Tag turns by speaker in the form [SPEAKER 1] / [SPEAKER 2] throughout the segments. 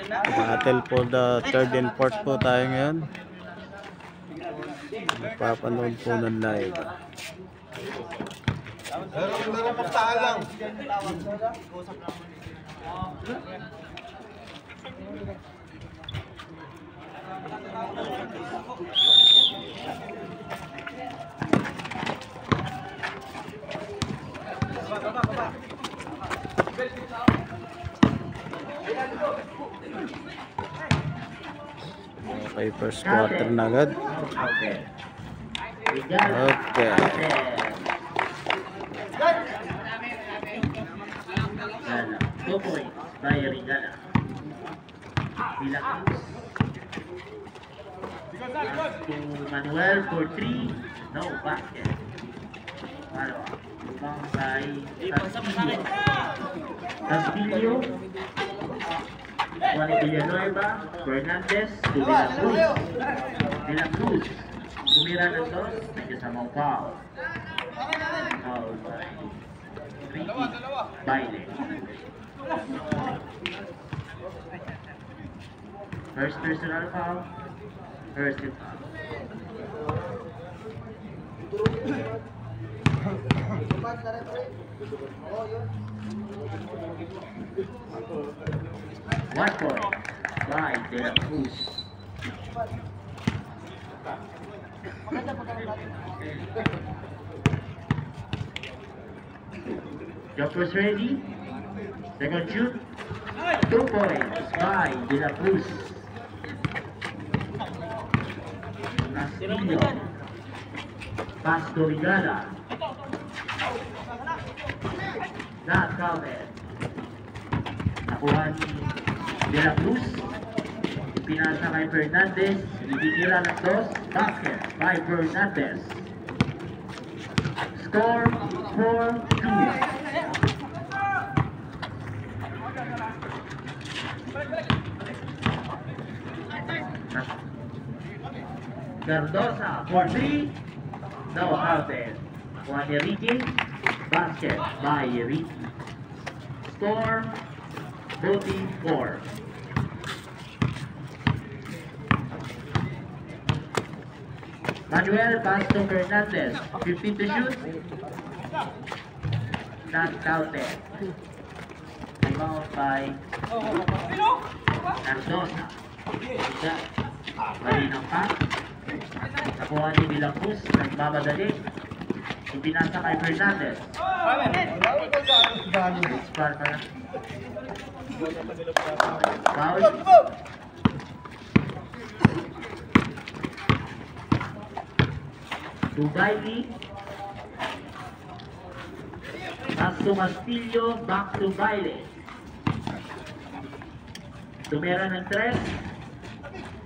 [SPEAKER 1] Battle for the third and fourth po tayo ngayon. Papanood po ng live. Okay, first quarter na agad. Okay.
[SPEAKER 2] 2 points by Rigala. To Manuel for 3. No basket. Rebound by Castillo. Juan Villanueva, Fernandez to De La Cruz. De La Cruz. Tumira ng dos, nagkasamang foul. Foul by Ricky Baile. First personal foul. First foul. One point by De La Cruz. Jumpers ready. Second shoot. 2 points by De La Cruz. Castillo. Pass to Rigala. Not counted. Nakuha ni De La Cruz. Pinasa kay Fernandez. Ibigila ng dos. Basket by Fernandez. Score 4-2. Cardosa for 3. No counted. Juan Enrique. Basket by Enrique. Score 44. Manuel pass to Fernandez. 15 to shoot. Not counted. Rebound by Cardosa. Mali ng pass. Nakuha ni De La Cruz. Nagmamadali. Pinasa kay Fernandez. Foul pa na. Foul. To Bailey. Pass to Castillo. Back to Bailey. Tumira ng 3.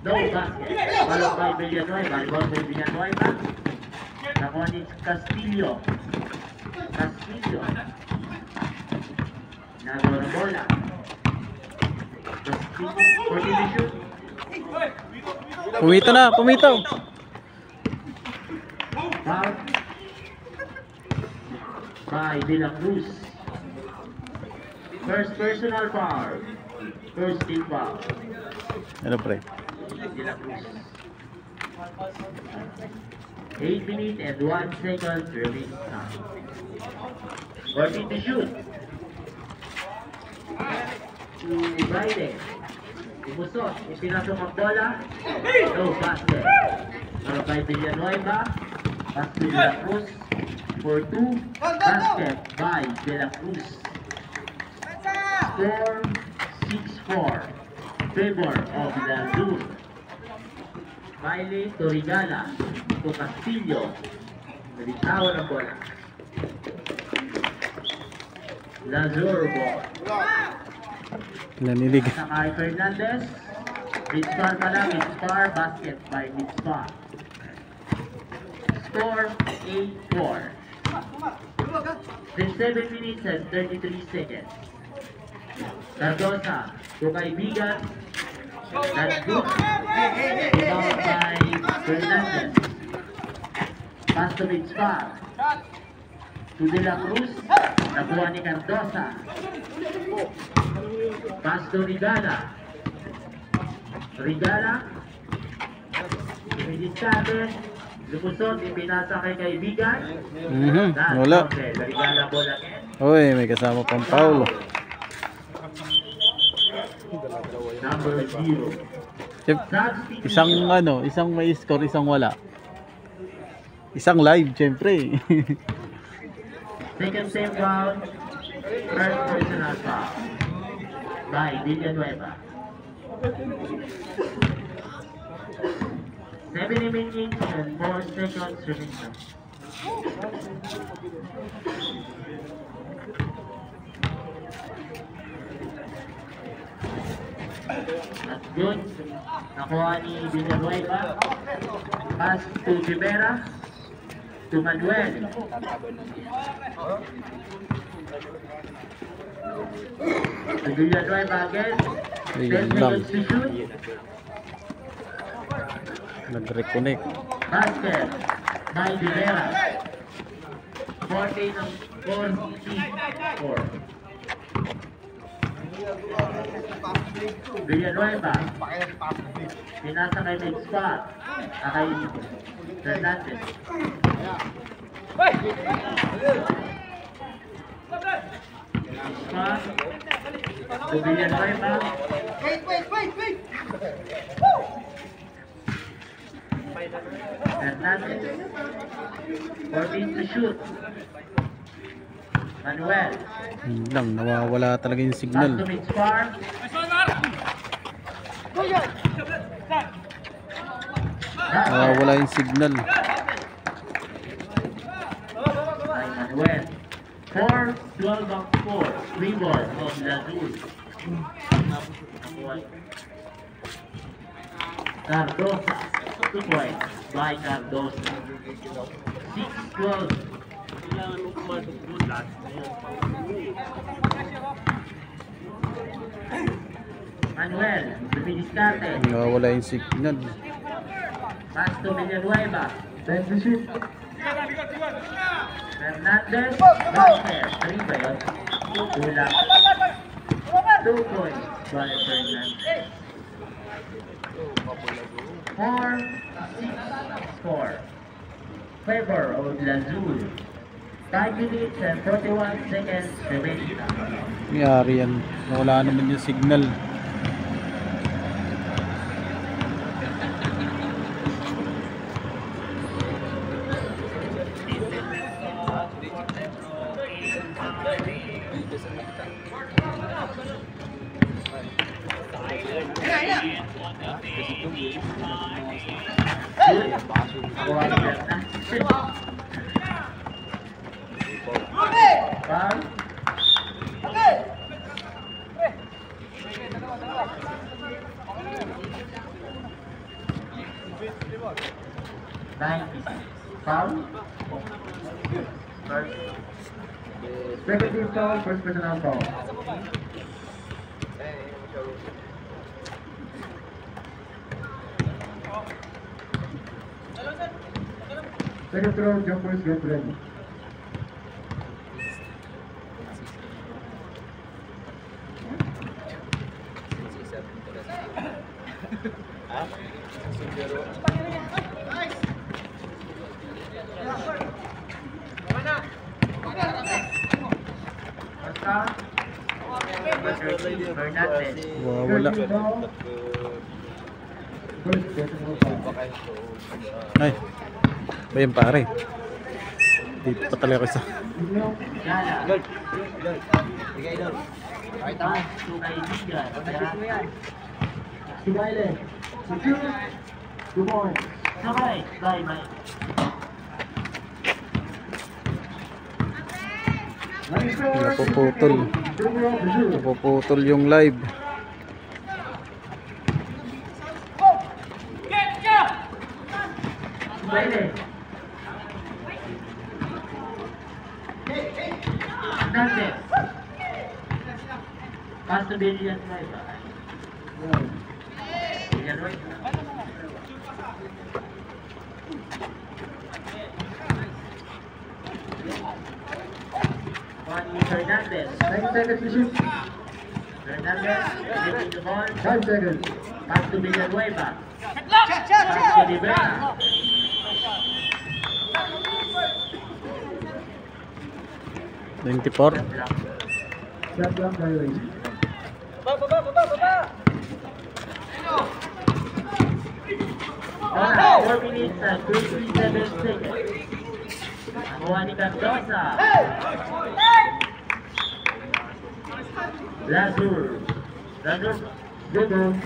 [SPEAKER 2] No basket. Balong by Villanueva. Rebound by Villanueva. Nakuha ni Castillo. Castillo. Nagawa ng bola. Castillo. 40 to shoot.
[SPEAKER 1] Pumito na, pumito.
[SPEAKER 2] Foul by De La Cruz. First personal foul. First team foul.
[SPEAKER 1] Ano pre?
[SPEAKER 2] De La Cruz. 8 minutes and 1 second remaining time. 40 to shoot. To Biden. Umusot. Ipinasok ang bola. No basket. Para by Villanueva. Pass to De La Cruz. For 2. Basket by De La Cruz. Score 6-4. Favor of the Azul. Baile to Rigala. To Castillo. Nalitawan ang bola. Lazur ball.
[SPEAKER 1] Nanilig.
[SPEAKER 2] Sakay Fernandez. Mitzpar pa lang. Mitzpar. Basket by Mitzpar. Score 8-4. Then 7 minutes and 33 seconds. Cardosa. To kaibigan. That's good. Rebound by Fernandez. Pass to Mitzpar. to De La Cruz. Nakuha ni Cardosa. Pass to Rigala. Rigala. Pinidistante. Lumusot, ipinasa kay kaibigan.
[SPEAKER 1] Wala.
[SPEAKER 2] Okay, Rigala ball again.
[SPEAKER 1] Uy, may kasama pang Paulo.
[SPEAKER 2] Number 0.
[SPEAKER 1] Isang may score, isang wala. Isang live, syempre.
[SPEAKER 2] Second same round. First personal foul. By Villanueva. 7 minutes and 4 seconds remaining. That's good. Nakuha ni Villanueva. Pass to Rivera. To Manuel. To Villanueva again. 10 seconds to shoot.
[SPEAKER 1] Nag-reconnect.
[SPEAKER 2] Basket by Rivera. 14 of 4. Villanueva. Pinasa kay Mid Spot. Kay Fernandez. Spot. To Villanueva.
[SPEAKER 3] Wait.
[SPEAKER 2] Fernandez. 14 to shoot. Manuel.
[SPEAKER 1] Yun lang, nawawala talaga yung
[SPEAKER 2] Pass
[SPEAKER 1] signal.
[SPEAKER 2] to Mid Spot.
[SPEAKER 1] Nawawala yung signal.
[SPEAKER 2] By Manuel. 4, 12 of 4. 3 balls of Lazul. Cardosa. 2 points by Cardosa. 6-12. Manuel. Dumidiskarte.
[SPEAKER 1] Nawawala yung signal.
[SPEAKER 2] Pass to Villanueva. Then to shoot. Fernandez. Basket. 3 ba yun? Kulang. 2 points by Fernandez. 4-6 score. Favor of Lazul. 5 minutes and 41 seconds remaining.
[SPEAKER 1] Nangyari yan. Nawala naman yung signal.
[SPEAKER 2] Foul. Foul. Second team foul, first personal foul. Second throw, jumpers, get ready.
[SPEAKER 1] Wala. Ay. Ba yan pare? Dito pa talaga ako isa. Napuputol yung live.
[SPEAKER 2] Fernandez. Pass to Villanueva. Villanueva.
[SPEAKER 3] 10 seconds to shoot.
[SPEAKER 2] Fernandez, getting the ball.
[SPEAKER 3] 5 seconds.
[SPEAKER 2] Pass to Villanueva.
[SPEAKER 3] Shot, shot,
[SPEAKER 2] Pass to Rivera.
[SPEAKER 1] Twenty-four.
[SPEAKER 3] Shot clock violation.
[SPEAKER 2] Alright, 4 minutes and 27 seconds. Nakuha ni Cardosa. Lazur.
[SPEAKER 3] Good ball.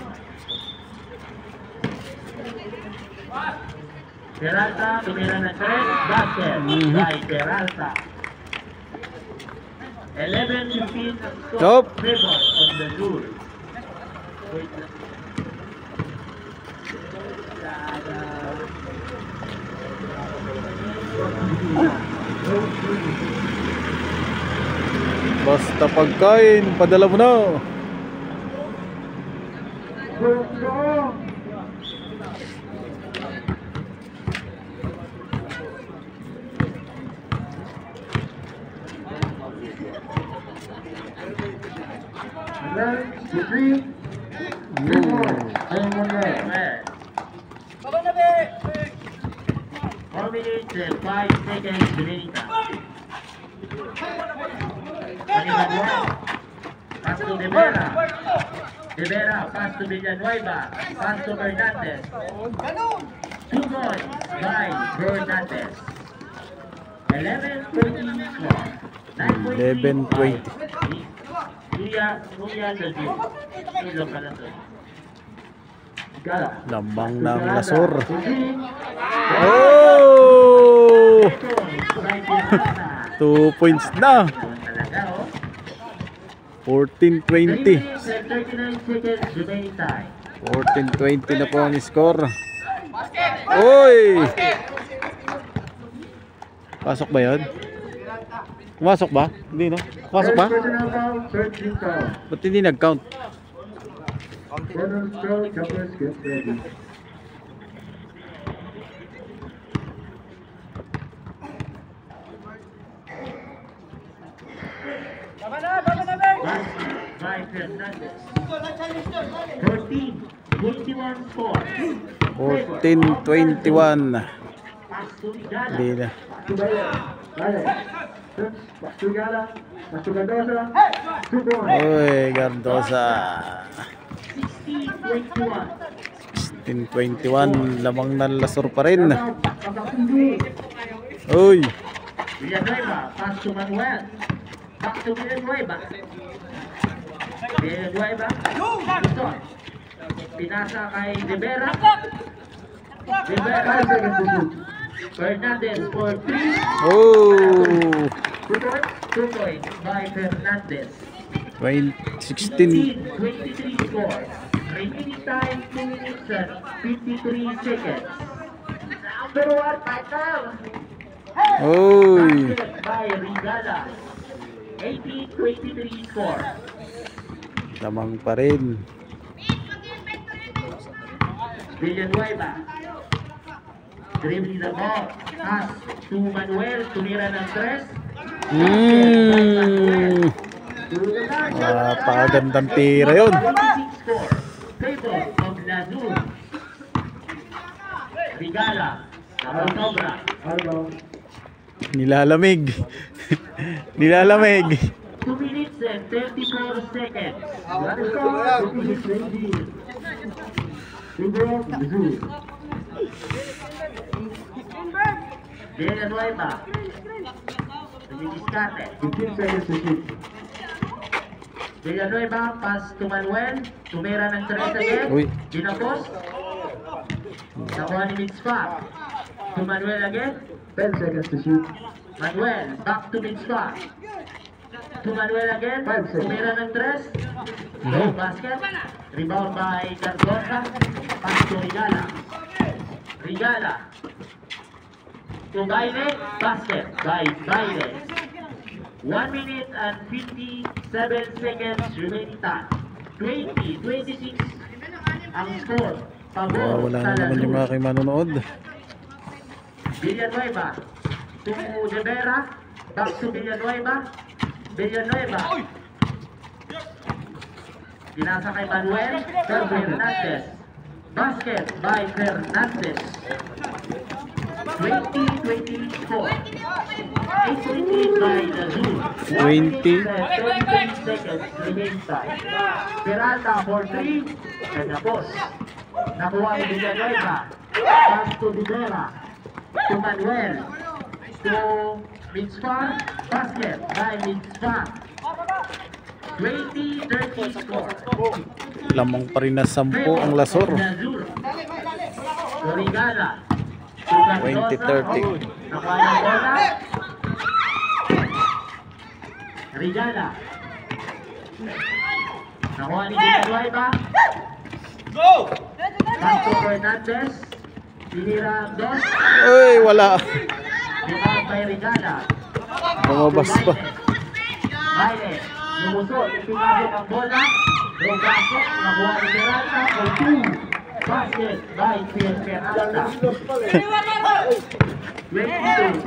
[SPEAKER 2] Peralta, tumira ng 3. Basket by Peralta. 11-15
[SPEAKER 1] Stop.
[SPEAKER 2] favor on the Lazur. Wait lang.
[SPEAKER 1] Basta pagkain, padala mo na.
[SPEAKER 3] The 3. 3 more. And 1 left.
[SPEAKER 2] Well, 4 minutes and 5 seconds remaining time. Villanueva. Pass to Rivera. Rivera, pass to Villanueva. Pass to Hernandez. 2 points by Hernandez.
[SPEAKER 1] 11-20.
[SPEAKER 2] Kuya Lazur. Ilo ka na to.
[SPEAKER 3] Gala.
[SPEAKER 1] Lambang ng Lasur.
[SPEAKER 2] Oh!
[SPEAKER 1] Oh! 2 points na. 14-20. 14-20 na po ang score. Oy! Pasok ba yun? Pumasok ba? Hindi, no? Pumasok ba?
[SPEAKER 3] Personal foul, third team foul.
[SPEAKER 1] Ba't hindi nag-count?
[SPEAKER 3] Corner throw, jumpers, get ready.
[SPEAKER 2] By Fernandez. 14-21 score.
[SPEAKER 1] 14-21.
[SPEAKER 2] Pass to Igala.
[SPEAKER 1] Hindi na.
[SPEAKER 3] Gala. Back to Gala. Back to Cardosa. 2 points.
[SPEAKER 1] Oy, Cardosa.
[SPEAKER 2] 16-21.
[SPEAKER 1] 16-21. Lamang ng Lasur pa rin.
[SPEAKER 3] Back to Gala.
[SPEAKER 1] Oy!
[SPEAKER 2] Villanueva, pass to Manuel. Back to Villanueva. Villanueva, Luzon. Pinasa kay Rivera.
[SPEAKER 3] 5
[SPEAKER 2] Rivera,
[SPEAKER 3] seconds to shoot.
[SPEAKER 2] Fernandez for 3.
[SPEAKER 1] Oh!
[SPEAKER 2] 2 points by Fernandez.
[SPEAKER 1] 16.
[SPEAKER 2] 23 score. Remaining time 2 minutes and 53 seconds. Number 1 title.
[SPEAKER 1] Oy!
[SPEAKER 2] Basket by Rigala. 18-23 score.
[SPEAKER 1] Lamang pa rin.
[SPEAKER 2] Villanueva. Dribbling the ball. Pass to Manuel. Tumira ng 3.
[SPEAKER 1] Napakagandang tira yun.
[SPEAKER 2] 26 score. Favor of Lazur. Rigala. Sobra.
[SPEAKER 3] Out of bounds.
[SPEAKER 1] Nilalamig. Nilalamig.
[SPEAKER 2] 2 minutes and 34 seconds.
[SPEAKER 3] One score, 26-20. Silver, Lazur.
[SPEAKER 2] Villanueva. Nagdidiskarte.
[SPEAKER 3] 15 seconds to shoot.
[SPEAKER 2] Villanueva, pass to Manuel. Tumira ng 3 again.
[SPEAKER 1] Uy.
[SPEAKER 2] Dinapos. Nakuha ni Mitzpah. To Manuel again.
[SPEAKER 3] 10 seconds to shoot.
[SPEAKER 2] Manuel, back to Mitzpah. To Manuel again.
[SPEAKER 3] 5 seconds.
[SPEAKER 2] Tumira ng 3. No basket. Rebound by Cardosa. Pass to Rigala. Rigala. To Baile. Basket by Baile. 1 minute and 57 seconds remaining time. 20-26 ang score. Pabor
[SPEAKER 1] Wala
[SPEAKER 2] sa
[SPEAKER 1] na naman yung
[SPEAKER 2] Lazur.
[SPEAKER 1] aking manonood.
[SPEAKER 2] Villanueva to Rivera. Back to Villanueva. Villanueva Pinasa kay Manuel Fernandez. Basket by Fernandez. 20-24. 8-20 by Nazul.
[SPEAKER 1] 20.
[SPEAKER 2] 20 seconds remaining time. Peralta for 3. And tapos. Nakuha ni Villanueva. Pass to Videra. To Manuel. To Mitzvah. Basket by Mitzvah. 20-30 score.
[SPEAKER 1] Lamang pa rin na 10 ang Lasor.
[SPEAKER 2] Nazul. To Rigala.
[SPEAKER 1] 20-30.
[SPEAKER 2] Nakuha ng bola. Rigala. Nakuha ni Villanueva. Pasto Fernandez. Tinira ang dos.
[SPEAKER 1] Uy, wala.
[SPEAKER 2] Rebound by Rigala.
[SPEAKER 1] Bumabas pa.
[SPEAKER 2] Baile. Lumusot. Pinasok ang bola. Low basket. Nakuha ni Peralta. For 2. Basket by Peralta. 22.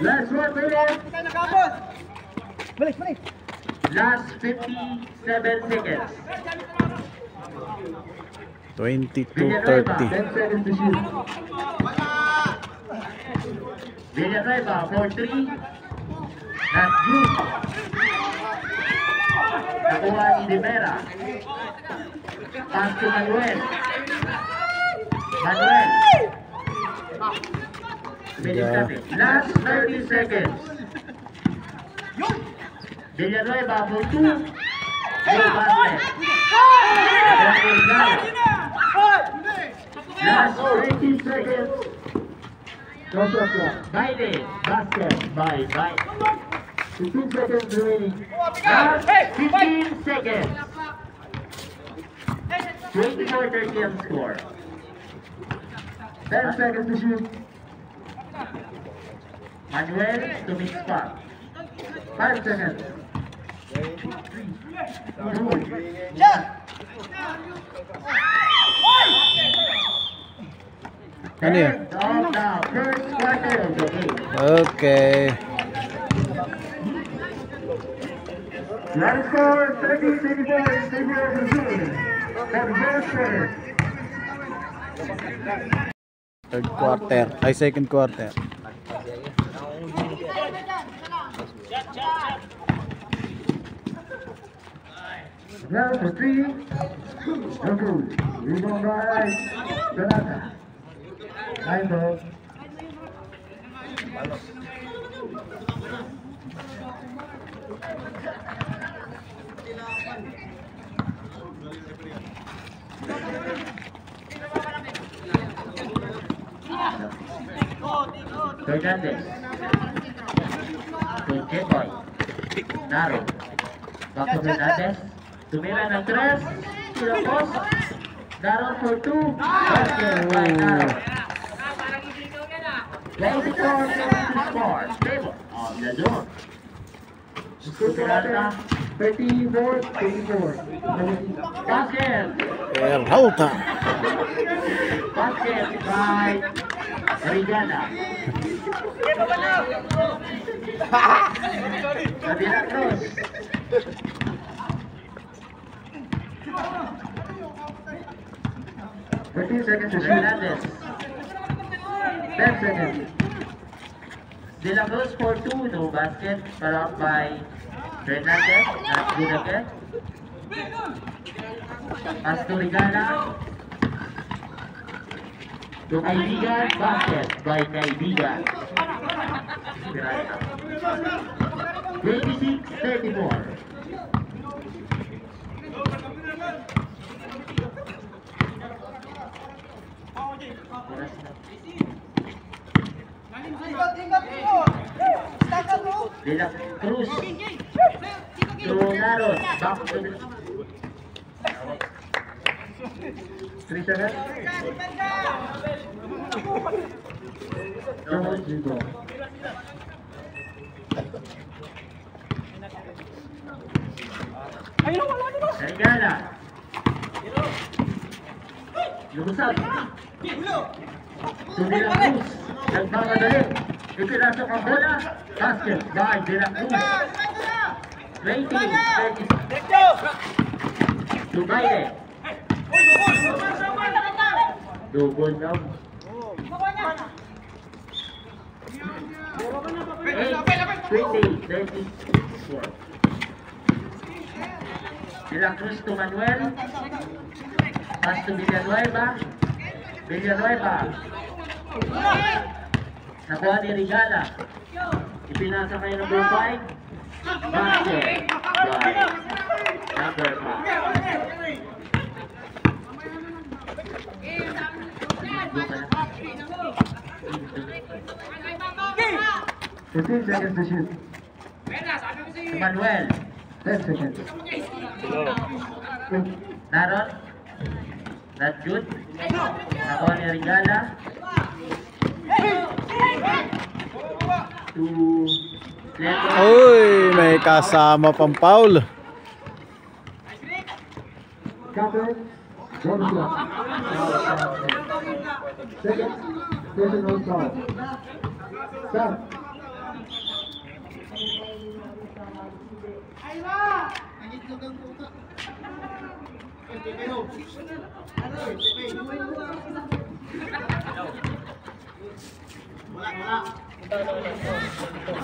[SPEAKER 2] Last 1 minute. Last 57 seconds.
[SPEAKER 1] 22-30.
[SPEAKER 3] 10 seconds to shoot.
[SPEAKER 2] Villanueva for 3. That's good. Nakuha ni Rivera. Pass to Manuel. Manuel.
[SPEAKER 1] Yeah.
[SPEAKER 2] Last 30 seconds. Villanueva for 2. No basket. Last 30 seconds.
[SPEAKER 3] No shot clock.
[SPEAKER 2] Baile. Basket by Baile.
[SPEAKER 3] 15 seconds remaining.
[SPEAKER 2] Last 15 seconds. 24-30 ang score.
[SPEAKER 3] 10 seconds to shoot.
[SPEAKER 2] Manuel to mix spot.
[SPEAKER 3] 5 seconds.
[SPEAKER 2] 2.
[SPEAKER 1] Ano yan?
[SPEAKER 2] Of the first quarter of the game.
[SPEAKER 1] Okay.
[SPEAKER 3] Line score 30-34 in favor of the Zoom. For the first quarter.
[SPEAKER 1] Third quarter. Ay, second quarter.
[SPEAKER 3] Now for 3. No good. Rebound by Donata. 9 ball.
[SPEAKER 2] Fernandez. To Jeboy. Naro. Back to Fernandez. Tumira ng 3. Tinapos. Naro for 2. Basket by Naro. 24 seconds to score. Stable on the zone. Peralta.
[SPEAKER 3] 34-24.
[SPEAKER 2] Basket.
[SPEAKER 1] Peralta.
[SPEAKER 2] Basket by Rigala. Kabila Cruz.
[SPEAKER 3] Seconds to shoot.
[SPEAKER 2] Fernandez.
[SPEAKER 3] 10 seconds.
[SPEAKER 2] De La Cruz for 2. No basket. Followed by Fernandez. Not good again. Pass to Rigala. To Kaibigan. Basket by Kaibigan. 26-34. De La Cruz. To Naros. Back to the...
[SPEAKER 3] 3 seconds.
[SPEAKER 2] No,
[SPEAKER 3] Zero.
[SPEAKER 2] Rigala. Lumusap. To De La Cruz. Nagmamadali. Ipinasok ang bola. Basket by De La Cruz. 20-30. to Biden. Double now. 8-20-34. De La Cruz to Manuel. Pass to Villanueva. Villanueva. Nakuha ni Regala. Ipinasa kay number 5. Basket. By number
[SPEAKER 3] 5. 15 seconds to shoot.
[SPEAKER 2] Manuel.
[SPEAKER 3] 10 seconds.
[SPEAKER 2] Naron. Not good. Nakuha ni Regala. To Leto.
[SPEAKER 1] Uy, may kasama pang foul.
[SPEAKER 3] Counter. 1 shot. Second. Personal foul. Stop.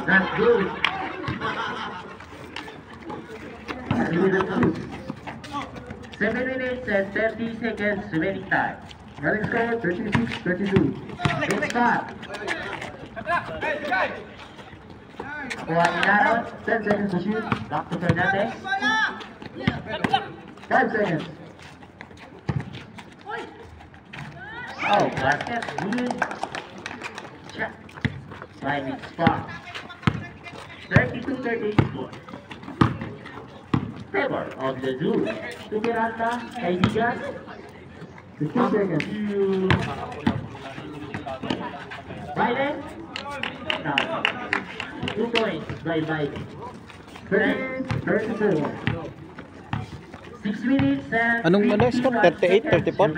[SPEAKER 2] Not good. 7 minutes and 30 seconds remaining time.
[SPEAKER 3] Running score 36-32.
[SPEAKER 2] Big stop. Nakuha ni Naron.
[SPEAKER 3] 10 seconds to shoot.
[SPEAKER 2] Back to Fernandez.
[SPEAKER 3] 5 seconds.
[SPEAKER 2] Oh, basket. Good. Check. Timing spot. 32-34. Favor of the zoo. To Miranda. Kaibigan.
[SPEAKER 3] 15 seconds.
[SPEAKER 2] Biden. Now. 2 points by Biden.
[SPEAKER 3] 34.
[SPEAKER 2] 6 minutes and
[SPEAKER 1] Anong ano, score? 38, 34?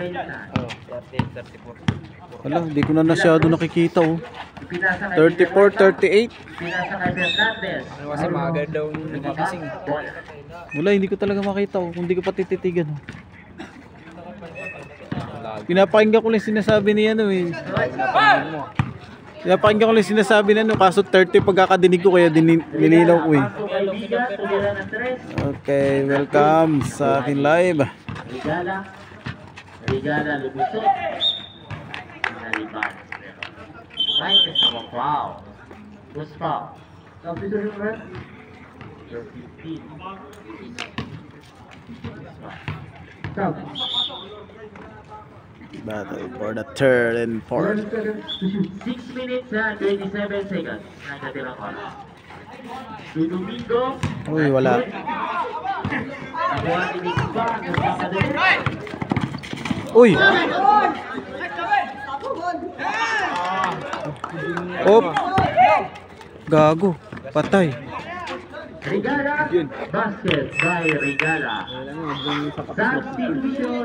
[SPEAKER 1] Wala, hindi ko na masyado nakikita oh. 34, 38.
[SPEAKER 2] Pinasa kay Fernandez.
[SPEAKER 4] Kasi maaga daw nagigising.
[SPEAKER 1] Wala, hindi ko talaga makita oh. Kung hindi ko pa tititigan oh. Pinapakinggan ko lang sinasabi ni ano eh. Pinapakinggan ko lang sinasabi na ano. Kaso 30 pagkakadinig ko kaya nilinaw ko eh. Okay, welcome sa ating live.
[SPEAKER 2] Regala. Regala lumusot. Nalipan. Right is a foul. Who's foul?
[SPEAKER 3] Substitution red.
[SPEAKER 2] You're 15.
[SPEAKER 3] Stop.
[SPEAKER 1] Battle for the third and fourth.
[SPEAKER 3] 11 seconds to shoot.
[SPEAKER 2] 6 minutes and 27 seconds. Nagkatirang oras. To Domingo.
[SPEAKER 1] Uy, wala.
[SPEAKER 2] Nakuha ni Nickba. Nagpapadun.
[SPEAKER 1] Uy! Op! Gago. Patay.
[SPEAKER 2] Regala. Basket by Regala. Substitution.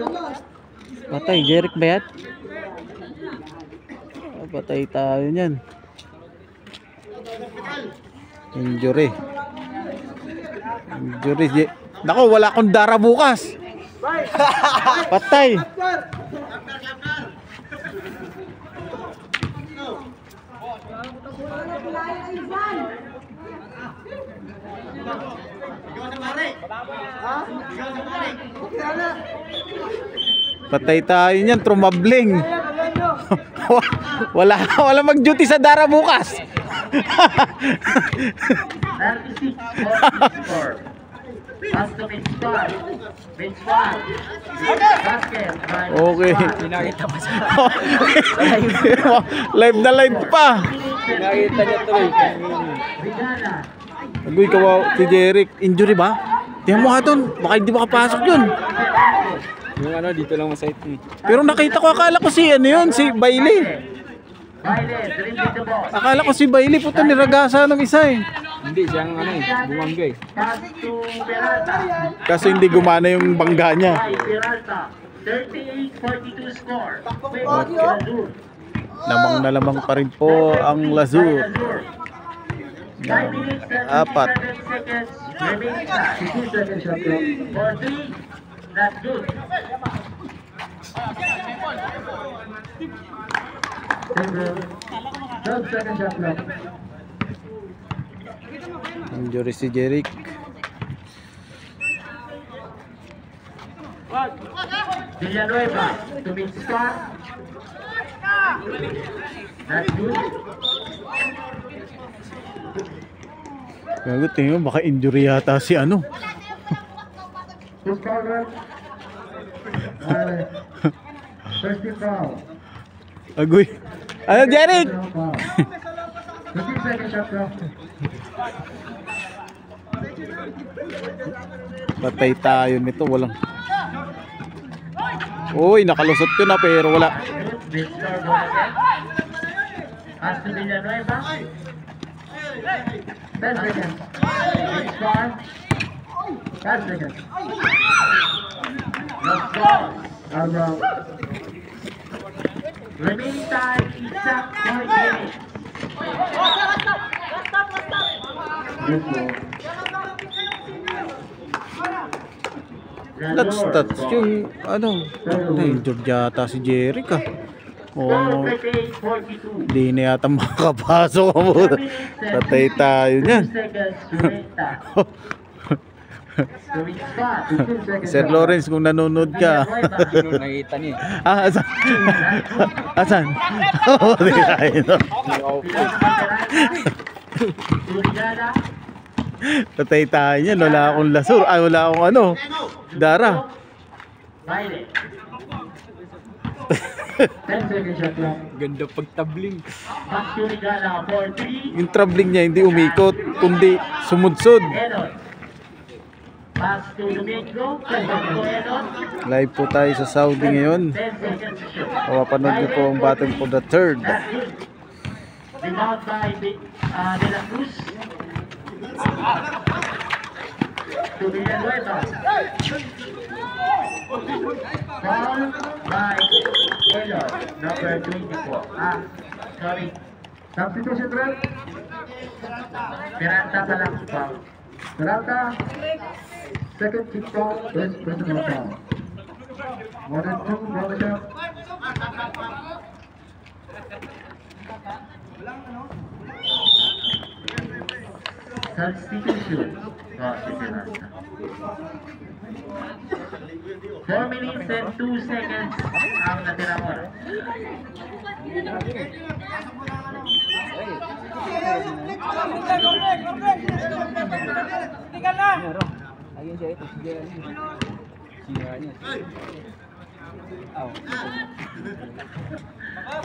[SPEAKER 1] Patay. Jeric ba yan? Ah, patay tayo niyan. Injury. Injury. Nako, wala akong dara bukas. Patay. Patay tayo niyan, trumabling. wala mag-duty sa dara bukas.
[SPEAKER 2] 36 score. Pass to Mitzvah. Mitzvah. Basket by
[SPEAKER 1] Okay.
[SPEAKER 2] Mitzvah.
[SPEAKER 4] Pinakita pa sa
[SPEAKER 1] Live na live pa.
[SPEAKER 4] Pinakita niya tuloy.
[SPEAKER 2] Regala.
[SPEAKER 1] Agoy, kawaw si Jeric. Injury ba? Tingnan mo nga dun. Baka hindi makapasok yun.
[SPEAKER 4] Yung ano, dito lang masayit niya.
[SPEAKER 1] Pero nakita ko, akala ko si ano yun, si Bailey.
[SPEAKER 2] Baile, dribble the ball.
[SPEAKER 1] Akala ko si Bailey, puta niragasa ng isa eh.
[SPEAKER 4] Hindi, siyang ano eh, bumangga eh.
[SPEAKER 2] Pass to Peralta.
[SPEAKER 1] Kaso hindi gumana yung bangga niya.
[SPEAKER 2] By Peralta. 38-42 score. Favor to Lazur.
[SPEAKER 1] Lamang na lamang pa rin po ang Lazur.
[SPEAKER 2] 5 minutes and
[SPEAKER 1] Apat.
[SPEAKER 2] 57 seconds remaining time.
[SPEAKER 3] 15 seconds shot clock.
[SPEAKER 2] For 3, That's good.
[SPEAKER 3] Single. 12 seconds shot clock.
[SPEAKER 1] Injury si Jeric.
[SPEAKER 2] Villanueva to mid start. That's good.
[SPEAKER 1] Gago, tingin mo, baka injury yata si ano.
[SPEAKER 3] Who's foul run? First team foul.
[SPEAKER 1] Agoy. Ano, Jeric?
[SPEAKER 3] Foul. 15 seconds shot clock.
[SPEAKER 1] Patay tayo nito, walang. Uy, nakalusot yun na pero wala.
[SPEAKER 2] Mid start ball again. Pass to Villanueva.
[SPEAKER 3] 10 seconds.
[SPEAKER 2] Mid start.
[SPEAKER 3] 5 seconds.
[SPEAKER 2] Lost ball.
[SPEAKER 3] Out of
[SPEAKER 2] Remaining time, exact 1 minute.
[SPEAKER 3] good ball.
[SPEAKER 1] That's yung ano. Na-injured yata si Jeric ah. Oo.
[SPEAKER 2] 4:38:42.
[SPEAKER 1] Di na yata makakapasok ako. Patay tayo niyan.
[SPEAKER 2] 2 seconds to Renta. To mid start.
[SPEAKER 3] 15 seconds
[SPEAKER 1] Sir
[SPEAKER 3] shot
[SPEAKER 1] Lawrence, kung nanonood ka.
[SPEAKER 2] Villanueva.
[SPEAKER 4] Nakita niya.
[SPEAKER 1] Ah, asan? Asan? Oo, di tayo.
[SPEAKER 2] Turigada.
[SPEAKER 1] Patay tayo niyan. Wala akong lasur. Ay, wala akong ano. Dara.
[SPEAKER 2] Baile.
[SPEAKER 3] 10 seconds shot clock.
[SPEAKER 4] Ganda pagtabling.
[SPEAKER 2] Back to Turigada for 3.
[SPEAKER 1] Yung traveling niya hindi umikot, kundi sumudsod.
[SPEAKER 2] Enon. Pass to Domingo. Pass to Enon.
[SPEAKER 1] Live po tayo sa Saudi ngayon.
[SPEAKER 2] 10 seconds to shoot.
[SPEAKER 1] Mapapanood niyo po ang battle for the third.
[SPEAKER 2] That's good. Rebound by De La Cruz. To Villanueva. Foul by Taylor, number 24. Sorry.
[SPEAKER 3] Substitution run.
[SPEAKER 2] Piranta pa lang foul.
[SPEAKER 3] Peralta. Second kick foul. First personal foul. More than 2 bonus shot.
[SPEAKER 2] Substitution. Si Piranta. 4 minutes and 2 seconds ang natirang oras.
[SPEAKER 4] Ayun siya ito. Sige. Siya niya. Aw.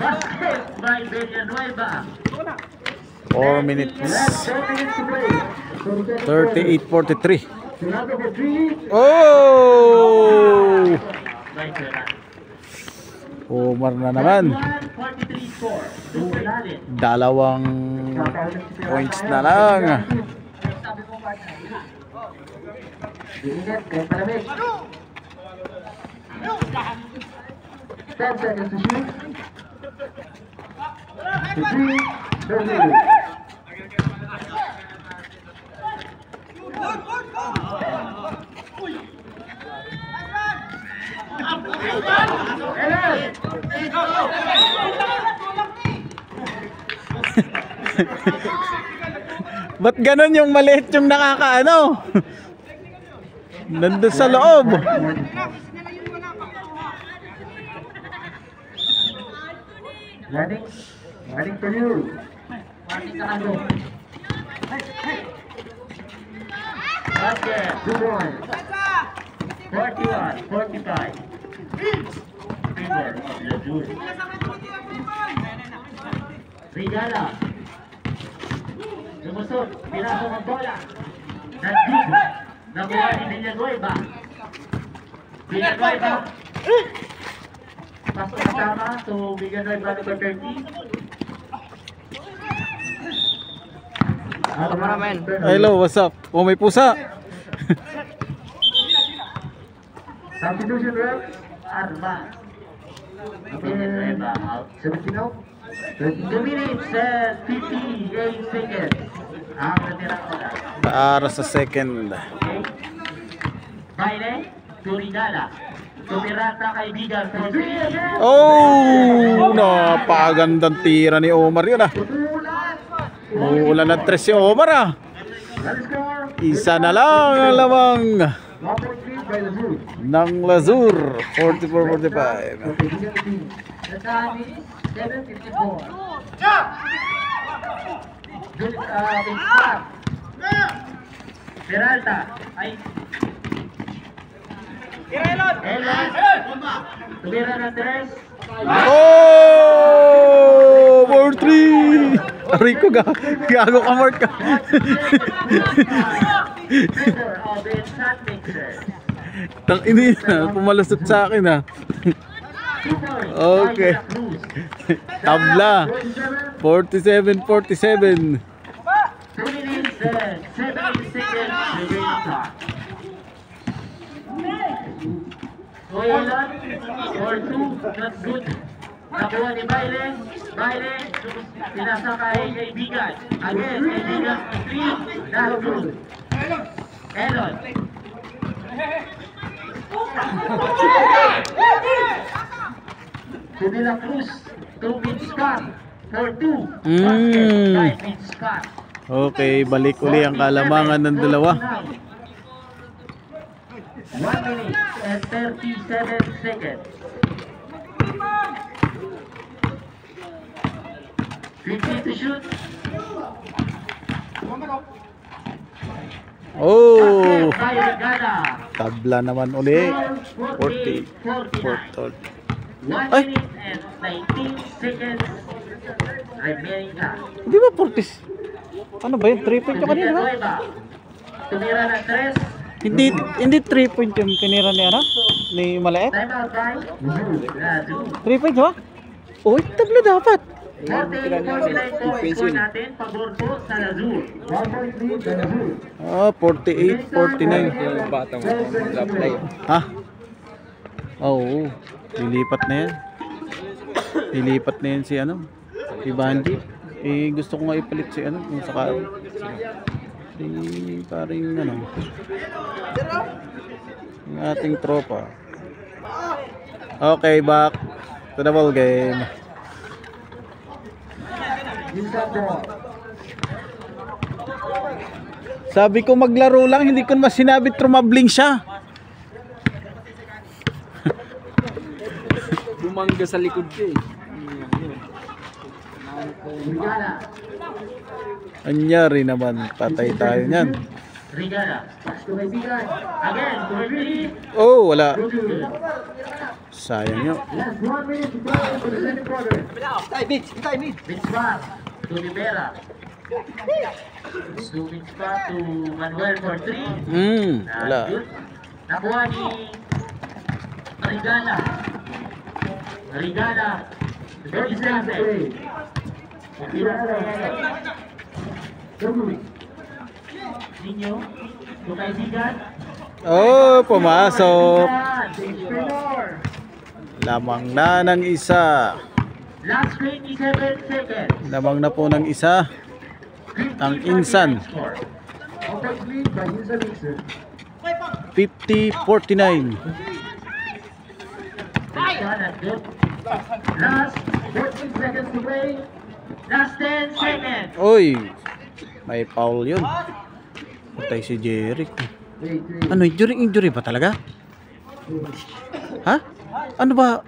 [SPEAKER 2] Basket by Villanueva.
[SPEAKER 1] 4 minutes.
[SPEAKER 3] 4 minutes to play.
[SPEAKER 1] 38-43.
[SPEAKER 3] Peralta for 3.
[SPEAKER 1] Oh!
[SPEAKER 2] By Piranta.
[SPEAKER 1] Umar na naman.
[SPEAKER 2] 43 score. Dumalin.
[SPEAKER 1] Dalawang points na lang.
[SPEAKER 3] Ingat, kaya palamig. 10 seconds to shoot. 3, 30.
[SPEAKER 1] Ba't ganon yung maliit yung nakakaano? Nandun sa loob.
[SPEAKER 3] Running. Running for you.
[SPEAKER 2] Basket.
[SPEAKER 3] Good one.
[SPEAKER 2] 41, 45. Favor of Lajur. Rigala. Lumusot. Pinasok ang bola. Nandun. Nakuha ni Villanueva. Villanueva. Pasok kasama. So, Villanueva number 30.
[SPEAKER 1] Hello, what's up? Oh, may pusa.
[SPEAKER 3] Substitution run.
[SPEAKER 2] Arma. Villanueva out.
[SPEAKER 3] 17 out.
[SPEAKER 2] 2 minutes and 58 seconds. Ang natirang oras.
[SPEAKER 1] Para sa second.
[SPEAKER 2] Okay. Baile. to Rigala. Tumirata kaibigan, 43 again.
[SPEAKER 1] Oh, napakagandang tira ni Omar yun ah. Uulan ng 3 si Omar ah. Isa na lang ang lamang ng Lazur. 44-45.
[SPEAKER 3] The time is 7:54. Good, big stop.
[SPEAKER 2] Peralta, ay. Elon, tumira ng 3.
[SPEAKER 1] Oh! 4-3! Aray ko, gago ka, Mark ka.
[SPEAKER 2] Center of the shot mixer.
[SPEAKER 1] Tang ini na, pumalusot sa akin ah.
[SPEAKER 2] 2 points.
[SPEAKER 1] Okay. Tabla. 47-47.
[SPEAKER 2] 2 minutes and 7 seconds remaining time. Elon, 4-2, not good. Nakuha ni Baile. Baile, pinasa kay kaibigan. Again, kaibigan, 3, not good. Elon. To De La Cruz, 2 mid spot, 4-2. 5 mid spot.
[SPEAKER 1] Okay, balik uli ang kalamangan ng dalawa.
[SPEAKER 2] 1 minute and 37 seconds. 50 to shoot.
[SPEAKER 1] Oh!
[SPEAKER 2] By Rigala.
[SPEAKER 1] Tabla naman uli.
[SPEAKER 2] 40-49. 1
[SPEAKER 1] Ay!
[SPEAKER 2] minute and 19 seconds remaining time.
[SPEAKER 1] Di ba 40? Ano ba yun? 3 point yung kanina ba?
[SPEAKER 2] Villanueva. Tumira ng 3.
[SPEAKER 1] Hindi 3 point yung pinira ni ano? Ni Malaet?
[SPEAKER 2] Time out by Lazur.
[SPEAKER 1] 3 points ba? Uy, tabla dapat.
[SPEAKER 2] 48-49 po score natin. Pabor po sa Lazur.
[SPEAKER 3] 1 point lead, the Lazur.
[SPEAKER 1] Ah, 48-49.
[SPEAKER 4] Yung batang mag-apply.
[SPEAKER 1] Ha? Oo. Lilipat na yan. Lilipat na yan si ano? Si Banji. Eh, gusto ko nga ipalit si ano? Kung sakali. Si paring ano? Yung ating tropa. Okay, back to the ball game.
[SPEAKER 3] Inside ball.
[SPEAKER 1] Sabi ko maglaro lang, hindi ko naman sinabi trumabling siya.
[SPEAKER 4] Bumangga sa likod ko eh.
[SPEAKER 3] Rigala.
[SPEAKER 1] Anyari naman, patay tayo niyan.
[SPEAKER 2] Rigala.
[SPEAKER 3] Pass to kaibigan.
[SPEAKER 2] Again, 43.
[SPEAKER 1] Oh, wala.
[SPEAKER 2] Good.
[SPEAKER 1] Sayang nyo.
[SPEAKER 3] Last 1 minute to go for the second quarter.
[SPEAKER 2] Big spot to Rivera. 2 big spot to Manuel for 3.
[SPEAKER 1] Wala.
[SPEAKER 2] Good. Nakuha ni Rigala. Rigala. 37. Ninyo, to kaibigan.
[SPEAKER 1] Oh, pumasok. Lamang na ng isa.
[SPEAKER 2] Last 27 seconds.
[SPEAKER 1] Lamang na po ng isa. Ang Insan.
[SPEAKER 2] 50-49 score.
[SPEAKER 3] 1 point lead by Insan Mixer.
[SPEAKER 1] 50-49.
[SPEAKER 2] Good. Last 14 seconds to play. Last 10 seconds.
[SPEAKER 1] Oy, may foul yun. Patay si Jeric. Ano, injury ba talaga? Ha? Ano ba?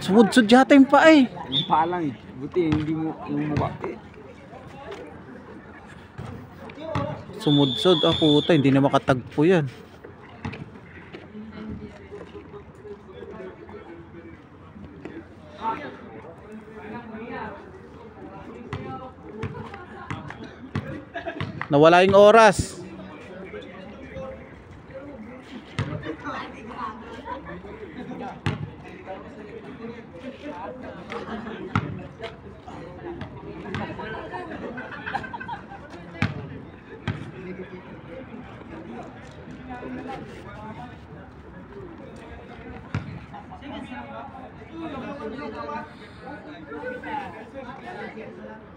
[SPEAKER 1] Sumudsod yata yung pa eh.
[SPEAKER 4] Yung palang eh. Buti hindi mo umuwa eh.
[SPEAKER 1] Sumudsod. Ah, puta, hindi na makatagpo yan. Nawala yung oras.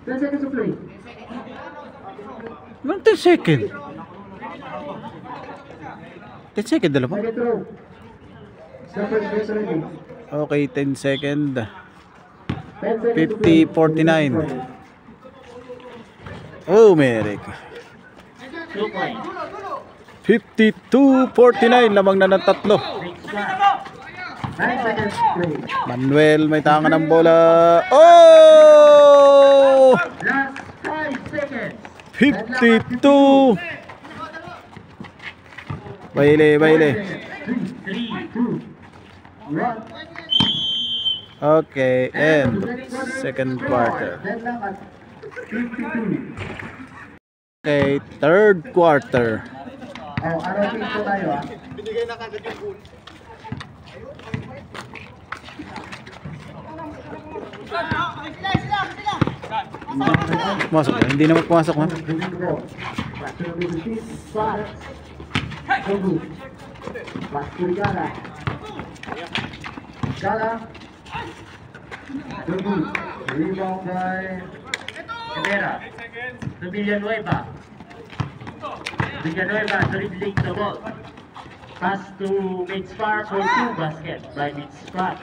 [SPEAKER 3] Ten seconds to play.
[SPEAKER 1] 10 second. 10 second na lang po.
[SPEAKER 3] Target throw. First base ready.
[SPEAKER 1] Okay, 10 second.
[SPEAKER 3] 10 seconds to play.
[SPEAKER 1] 50-49. Oh, Merrick.
[SPEAKER 2] 2 points.
[SPEAKER 1] 52-49. Lamang na ng tatlo.
[SPEAKER 2] Next one.
[SPEAKER 3] 9 seconds to play.
[SPEAKER 1] Manuel may tanga ng bola. Oh!
[SPEAKER 2] Last 5 seconds.
[SPEAKER 1] 52. Baile.
[SPEAKER 2] 3,
[SPEAKER 3] 2, 1.
[SPEAKER 1] Okay, and second quarter.
[SPEAKER 3] Then lang at 52.
[SPEAKER 1] Okay, third quarter.
[SPEAKER 3] Oh, araw po tayo ah.
[SPEAKER 1] Pumasok ba? Hindi naman pumasok, ma'am.
[SPEAKER 3] Domingo. Pass to the shoot. Pass. Dogu. Pass to Rigala. Rigala. Dogu. Rebound by
[SPEAKER 2] Rivera. To Villanueva. Villanueva dribbling the ball. Pass to Midspar for 2 basket by Midspar.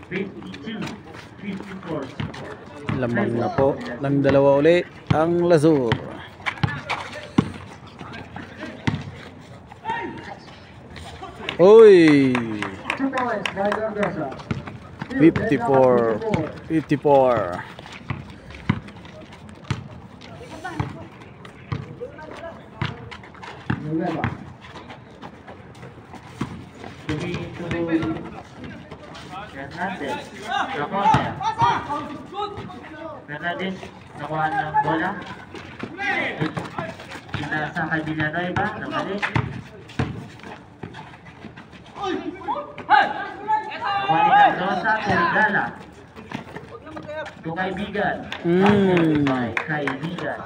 [SPEAKER 2] 52-54 score.
[SPEAKER 1] Lamang na po ng dalawa uli ang Lazur. Oy!
[SPEAKER 3] 2 points by Gardosa.
[SPEAKER 1] 54.
[SPEAKER 3] Nueva.
[SPEAKER 2] Fernandez. Sa corner. Fernandez. Nakuha ng bola. Pinasa kay Villanueva. Nabalik. Nakuha ni Cardosa. Corigala. To kaibigan. Kaibigan.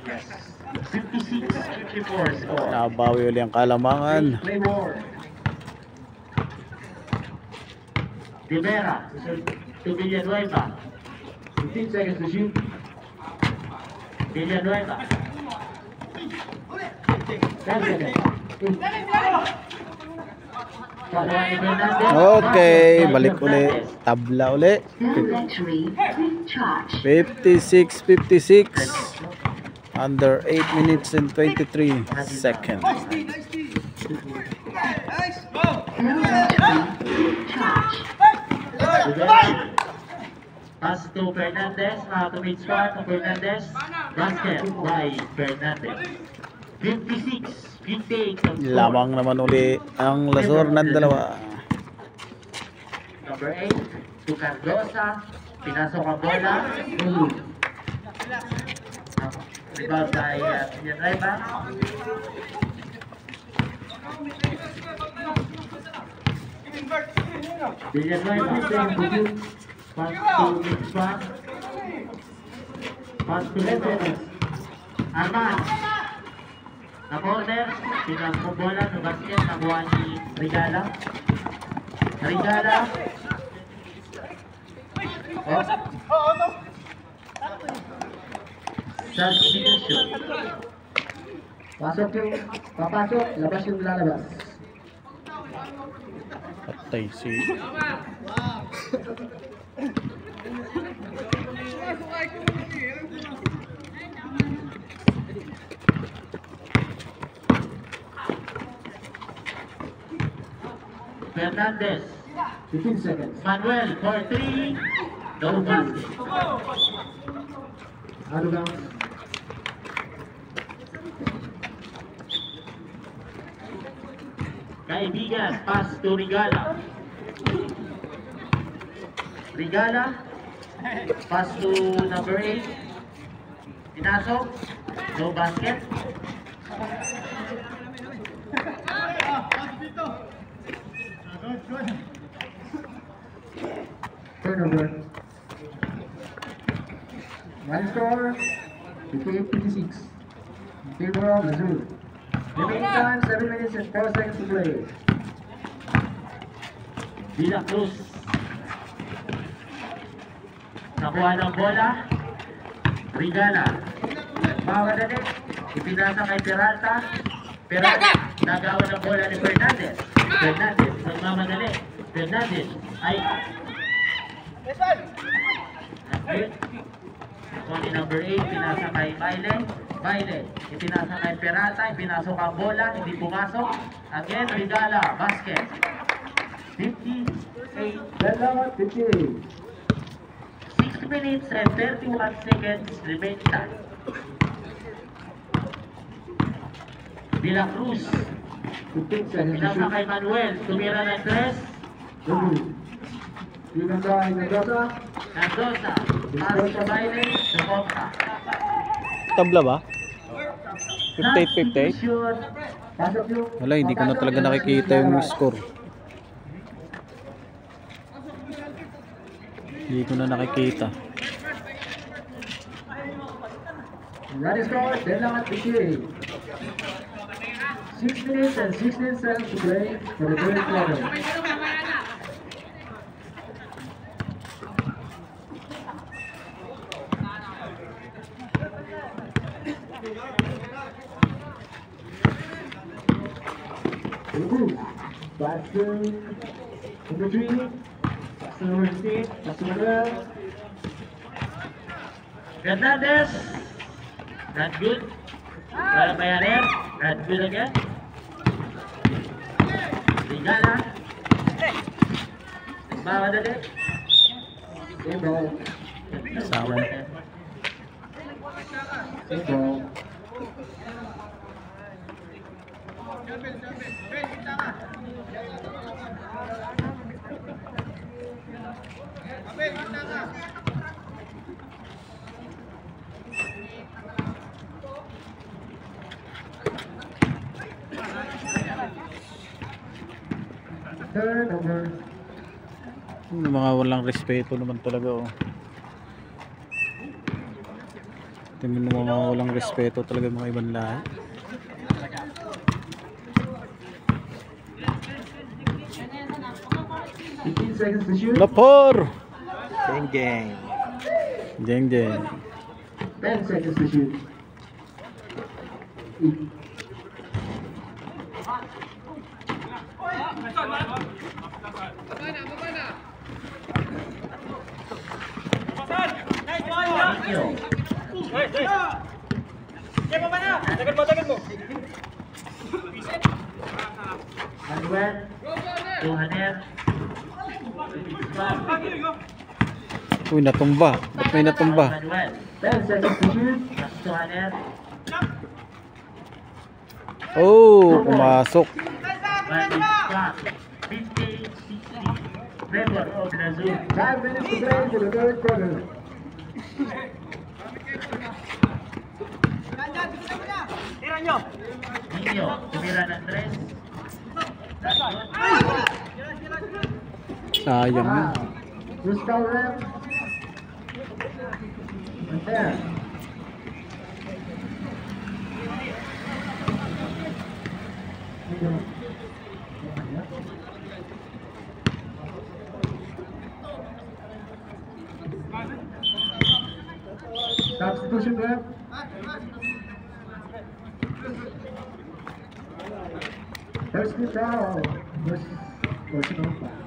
[SPEAKER 2] Yes. 56-54 score.
[SPEAKER 1] Nabawi uli ang kalamangan.
[SPEAKER 3] Play more.
[SPEAKER 2] Rivera to Villanueva.
[SPEAKER 3] 15 seconds to shoot.
[SPEAKER 2] Villanueva.
[SPEAKER 3] 10 seconds.
[SPEAKER 2] Nakuha ni Fernandez.
[SPEAKER 1] Okay, balik uli. Tabla uli. 56-56. Under 8 minutes and 23 seconds.
[SPEAKER 2] Pass to Fernandez. To Midspar to Fernandez. Basket by Fernandez. 56-58.
[SPEAKER 1] Lamang naman uli ang Lazur ng dalawa.
[SPEAKER 2] Number 8 to Cardosa. Pinasok ang bola. Rebound by Villanueva. Villanueva. Pass to Midspar. Pass to Fernandez. Arman. Na corner. Pinasok ang bola sa basket. Nakuha ni Rigala. Rigala. Substitution.
[SPEAKER 3] Pasok yung papasok, labas yung lalabas.
[SPEAKER 1] Patay si...
[SPEAKER 2] Fernandez.
[SPEAKER 3] 15 seconds.
[SPEAKER 2] Manuel for 3. No basket.
[SPEAKER 3] Out of bounds.
[SPEAKER 2] Kaibigan, pass to Rigala. Rigala. Pass to number 8. Pinasok. No basket.
[SPEAKER 3] Turnover. One score, 58-56. In favor of Lazur. Remaining time, 7 minutes and 4 seconds to play.
[SPEAKER 2] Villa Cruz. Nakuha ng bola. Rigala. Mga kadali. Ipinasa kay Peralta. Pero nagawa ng bola ni Fernandez. Fernandez, nagmamadali. Fernandez ay... Kung number 8, pinasa kay Baile. Baile, ipinasa kay Peralta, ipinasok ang bola, hindi pumasok. Again, Rigala, basket. 58.
[SPEAKER 3] Dalawa, 58.
[SPEAKER 2] 6 minutes and 31 seconds remaining time. De La Cruz,
[SPEAKER 3] 15 seconds to
[SPEAKER 2] pinasa
[SPEAKER 3] shoot.
[SPEAKER 2] kay Manuel, tumira ng 3.
[SPEAKER 3] Good. Ginanda ay Nagasa.
[SPEAKER 2] Mendoza, pass sa Baile, Socontra.
[SPEAKER 1] Tabla ba? 58-58?
[SPEAKER 3] Pasok yung...
[SPEAKER 1] Wala, hindi ko na talaga nakikita yung score. Hindi ko na nakikita.
[SPEAKER 3] Running score, Dalawa, 58. 6 minutes and 16 seconds to play for the third quarter. Pass to number 3, pass to number 16, pass to number 12.
[SPEAKER 2] Fernandez, not good. Para Bayaner, not good again. Rigala. Nagmamadali.
[SPEAKER 3] Game ball.
[SPEAKER 1] Sawan.
[SPEAKER 3] Game ball. Turnover.
[SPEAKER 1] Mga walang respeto naman talaga, oh. Tingnan mo, mga walang respeto talaga mga ibang lahat.
[SPEAKER 3] 15 seconds to shoot.
[SPEAKER 1] Lapor!
[SPEAKER 4] Geng geng.
[SPEAKER 1] Jeng jeng.
[SPEAKER 3] 10 seconds to shoot.
[SPEAKER 2] Inyo. Manuel. Johaner.
[SPEAKER 1] Uy, natumba. Ba't may natumba?
[SPEAKER 2] Manuel.
[SPEAKER 3] 10 seconds to shoot.
[SPEAKER 2] Johaner.
[SPEAKER 1] Oh, pumasok.
[SPEAKER 2] Bandit Scott. 50-60. Member of Lazul.
[SPEAKER 3] 5 minutes to play for the third quarter.
[SPEAKER 2] Inyo. Tumira ng 3.
[SPEAKER 1] Sayang yun.
[SPEAKER 3] Who's foul ref? Unfair. Substitution ref. First me foul. First personal foul.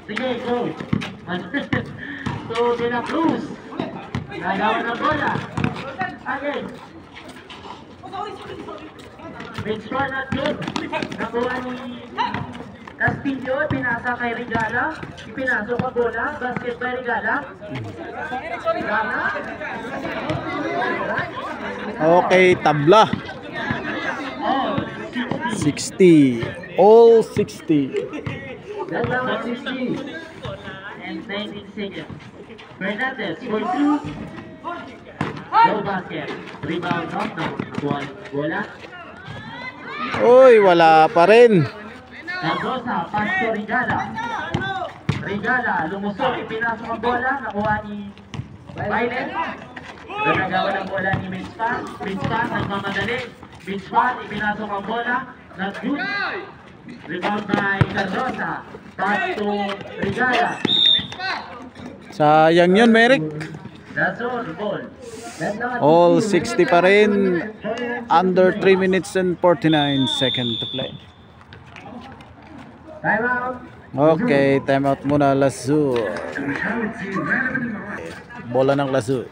[SPEAKER 2] Sige, go. So, De La Cruz. Nagawa ng bola. Again. Mid-score not good. Nakuha ni Castillo, pinasa kay Rigala. Ipinasok ang bola. Basket by Rigala. Rigala.
[SPEAKER 1] Okay, tabla.
[SPEAKER 2] Oh,
[SPEAKER 1] 60. All 60.
[SPEAKER 3] Dalawa 60.
[SPEAKER 2] and 19 seconds. Fernandez for 2. No basket. Rebound off now. Bola.
[SPEAKER 1] Uy, wala pa rin.
[SPEAKER 2] Mendoza, pass to Rigala. Rigala, lumusok, ipinasok ang bola, nakuha ni Bailen. Nagawa ng bola ni Mitzpan. Mitzpan, nagmamadali. Mitzpan, ipinasok ang bola. Nag-good. Rebound by Cardosa. Pass to Rigala.
[SPEAKER 1] Sayang yun, Merrick.
[SPEAKER 2] That's all, ball.
[SPEAKER 1] All 60 pa rin. Under 3 minutes and 49 seconds to play.
[SPEAKER 3] Time out.
[SPEAKER 1] Okay, time out muna, Lazur. Bola ng Lazur.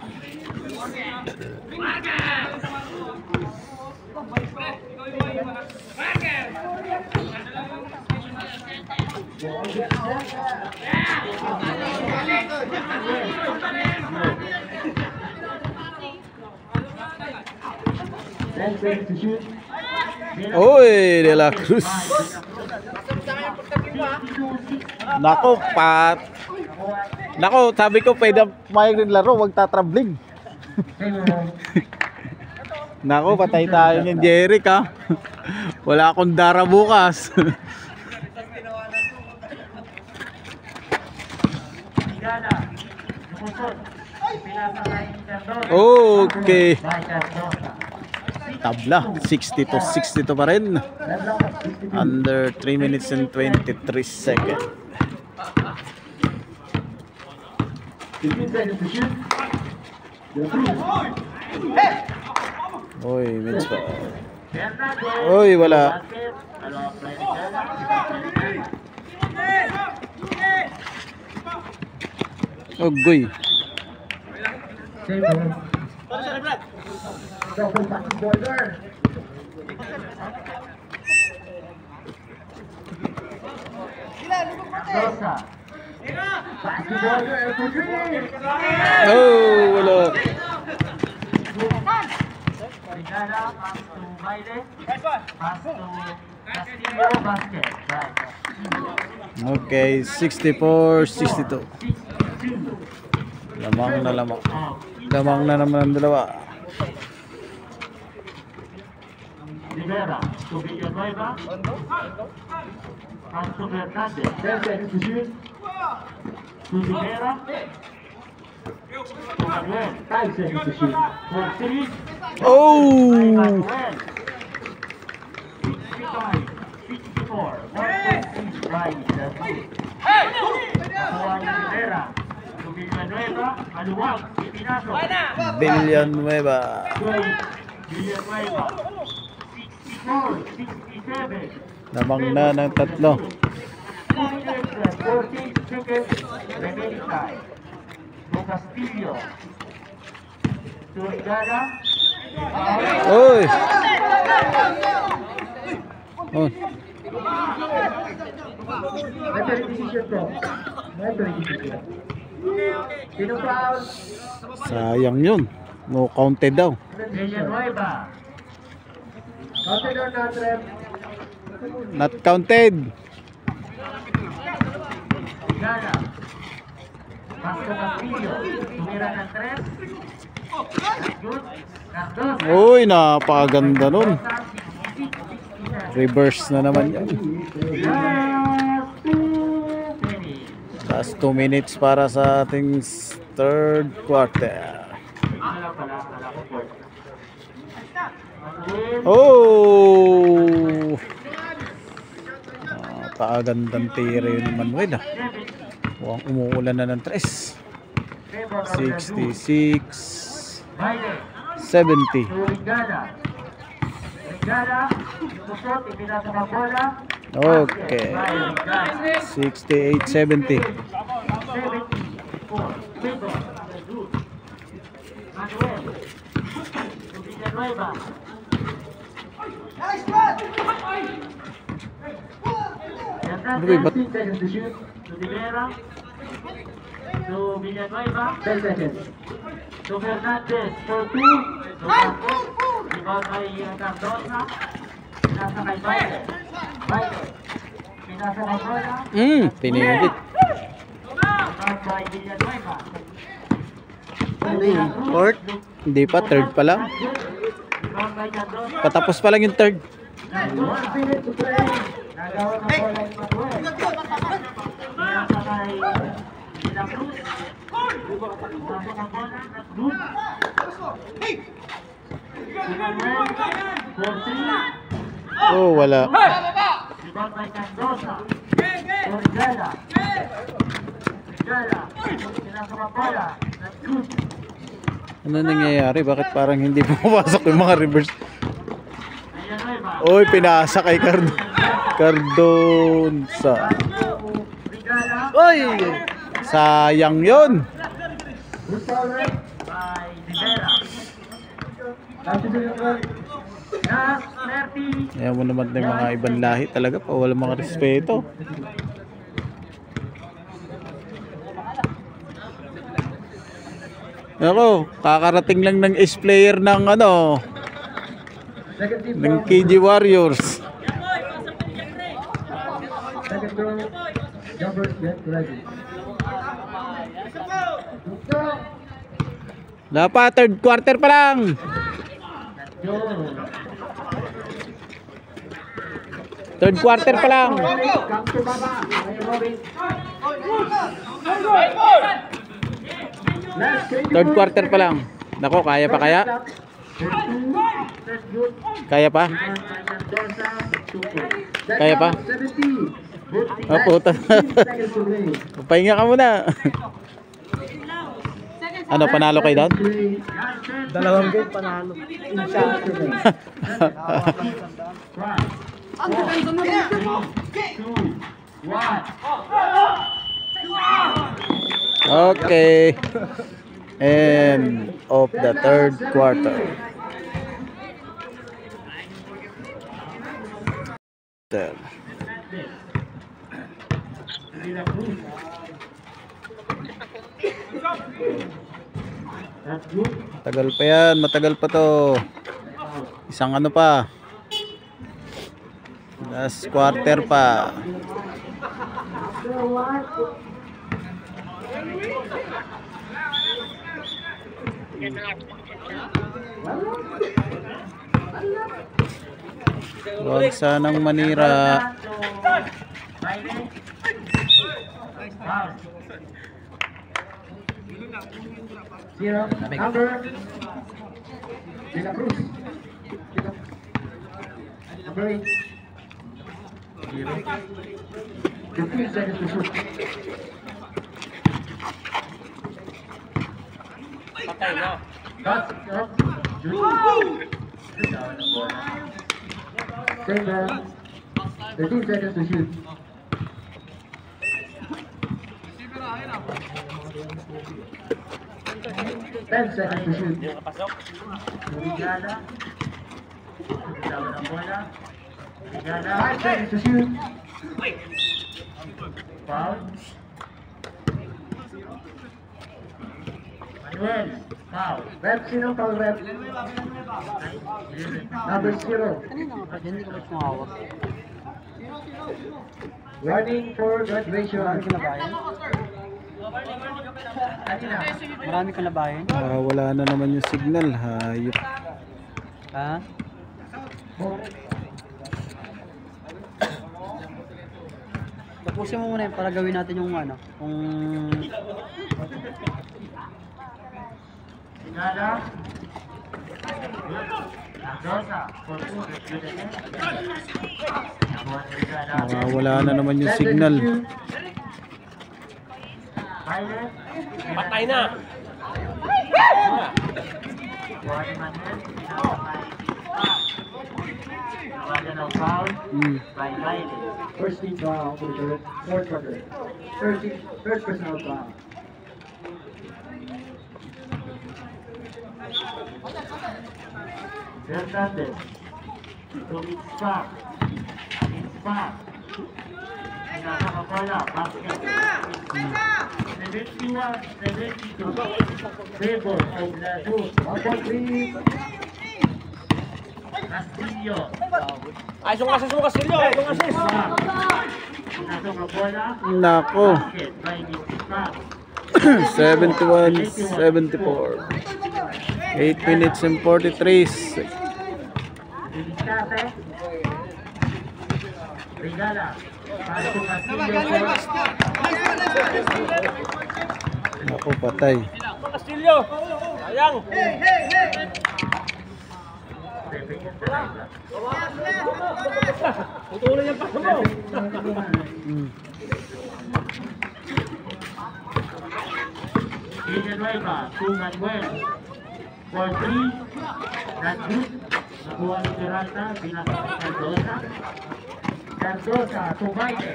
[SPEAKER 1] Oy, De La Cruz. Nako, Pat. Nako, sabi ko pwede may rin laro, wag tatrabling. Nako, patay tayo ng Jeric ha. Wala akong dara bukas. Okay. Tabla, 60 to 62 pa rin. Under 3 minutes and 23 seconds.
[SPEAKER 3] 15 seconds to shoot.
[SPEAKER 1] Oy, Mitch pa. Oy, wala. Ogoy.
[SPEAKER 3] Double back border.
[SPEAKER 2] Cardosa.
[SPEAKER 3] Back to border for three.
[SPEAKER 1] Oh, wala.
[SPEAKER 2] Rigala, pass to Baile. Pass to Castillo, basket. Right.
[SPEAKER 1] Okay, 64-62. Lamang na lamang. Lamang na naman ang dalawa.
[SPEAKER 2] Rivera, to Villanueva. Pass to Fernandez.
[SPEAKER 3] 10 seconds to shoot.
[SPEAKER 2] To Rivera. To Manuel.
[SPEAKER 3] 5 seconds to shoot.
[SPEAKER 2] For three.
[SPEAKER 1] Oh!
[SPEAKER 2] Manuel. 65, 64. 1.6 by the two. Nakuha ni Rivera. To Villanueva. Maluwag. Ipinasok.
[SPEAKER 1] Villanueva.
[SPEAKER 2] Villanueva. 64, 67.
[SPEAKER 1] Lamang na ng tatlo.
[SPEAKER 2] 14 seconds remaining time. To Castillo. To Rigala.
[SPEAKER 1] Oy! Oh,
[SPEAKER 3] Referee decision po. Referee decision. Sino foul?
[SPEAKER 1] sayang yun. No counted daw.
[SPEAKER 2] Villanueva.
[SPEAKER 3] Counted or not, ref?
[SPEAKER 1] Not counted.
[SPEAKER 2] Rigala. Pass to Castillo. Tumira ng 3. Good. Cardosa.
[SPEAKER 1] Uy, napakaganda nun. Reverse na naman yan. Last 2 minutes para sa ating third quarter. Oh! Napakagandang tira yun ni Manuel ah. Mukhang umuulan na ng 3. 66 70.
[SPEAKER 2] Rigala. Rigala. Pusot. Ipinasok ang bola.
[SPEAKER 1] Okay. 68 70.
[SPEAKER 2] 74. Pedro. Manuel. To Villanueva.
[SPEAKER 1] Ano ba, ba't
[SPEAKER 3] 15 seconds to shoot.
[SPEAKER 2] To Rivera. To Villanueva.
[SPEAKER 3] 10 seconds.
[SPEAKER 2] To Fernandez. For 2. To Marcos. Rebound by Cardosa. Pinasa kay Baile. Baile. Pinasa kay bola.
[SPEAKER 1] pinigit.
[SPEAKER 2] Rebound by Villanueva.
[SPEAKER 1] Fourth? Hindi pa, third pa lang.
[SPEAKER 2] Rebound by Cardosa.
[SPEAKER 1] Patapos pa lang yung third.
[SPEAKER 3] 1 minute to play.
[SPEAKER 2] Nagawa ng bola ni Manuel. Pinasa kay La Cruz. Pumasok ang bola. Good. Emmanuel. 4-3.
[SPEAKER 1] Oh, wala.
[SPEAKER 2] Rebound by Candosa. Origala. Origala. Pinasok ang bola. Good.
[SPEAKER 1] Ano nangyayari? Bakit parang hindi pumapasok yung mga reverse?
[SPEAKER 2] Villanueva.
[SPEAKER 1] Oy, pinasa kay Cardonsa.
[SPEAKER 2] Origala.
[SPEAKER 1] Oy! Sayang yun.
[SPEAKER 3] Good foul, ref.
[SPEAKER 2] By Rivera.
[SPEAKER 3] Last is
[SPEAKER 2] Last 30.
[SPEAKER 1] Ayaw mo naman ng mga ibang lahi talaga pa. Wala mga respeto. Ako, kakarating lang ng ace player ng ano,
[SPEAKER 3] second team
[SPEAKER 1] ng
[SPEAKER 3] foul.
[SPEAKER 1] KG Warriors.
[SPEAKER 3] Second throw. Jumpers get ready.
[SPEAKER 1] Wala pa, third quarter pa lang. Third quarter pa lang.
[SPEAKER 3] Come to Baba. Ay, Robin. Last 20
[SPEAKER 1] Third quarter pa lang. Nako, kaya pa kaya? Kaya pa? Kaya pa?
[SPEAKER 3] 70.
[SPEAKER 1] Oh, puta.
[SPEAKER 3] Seconds to play.
[SPEAKER 1] Pahinga ka muna. Ano, panalo kayo doon?
[SPEAKER 3] Dalawang game panalo.
[SPEAKER 1] Okay. End of the third quarter. There. Tagal pa yan, matagal pa to. Isang ano pa. Last quarter pa. Huwag sanang manira.
[SPEAKER 3] Zero. Number. De La Cruz. Number 8. 15 seconds to shoot. Same ball. 13 seconds to shoot. Ten seconds to shoot.
[SPEAKER 2] Origala. Bitawan ang bola. Origala.
[SPEAKER 3] 5 seconds to shoot.
[SPEAKER 2] Foul. Manuel. Foul.
[SPEAKER 3] Rep, sino foul rep? Number 0. Running for graduation.
[SPEAKER 4] Marami ka na bayan?
[SPEAKER 1] Wala na naman yung signal. Hayop.
[SPEAKER 4] Ha? Tapusin mo muna yun para gawin natin yung ano, kung
[SPEAKER 2] Origala. Mendoza.
[SPEAKER 1] Wala na naman yung signal.
[SPEAKER 2] Patay na.
[SPEAKER 3] First team foul for the fourth quarter. Third personal foul.
[SPEAKER 2] Hernandez. So it's back. It's back. Pinapakabola. Basket. 71-72. Favor of Ladus.
[SPEAKER 3] 1.3.
[SPEAKER 2] Castillo.
[SPEAKER 5] Ay, sumakas, Silyo! Sumakas!
[SPEAKER 2] Pinapakabola.
[SPEAKER 1] Nako.
[SPEAKER 2] Basket by Nick
[SPEAKER 1] 71-74. 8 minutes and 43
[SPEAKER 2] Regala. Pass to Castillo.
[SPEAKER 1] Ako, patay.
[SPEAKER 5] Castillo. Sayang. Tutuloy yung pass mo.
[SPEAKER 2] Villanueva to Manuel. For 3. Not good. Nakuha ni Peralta. Binakot Cardosa. Cardosa to Biden.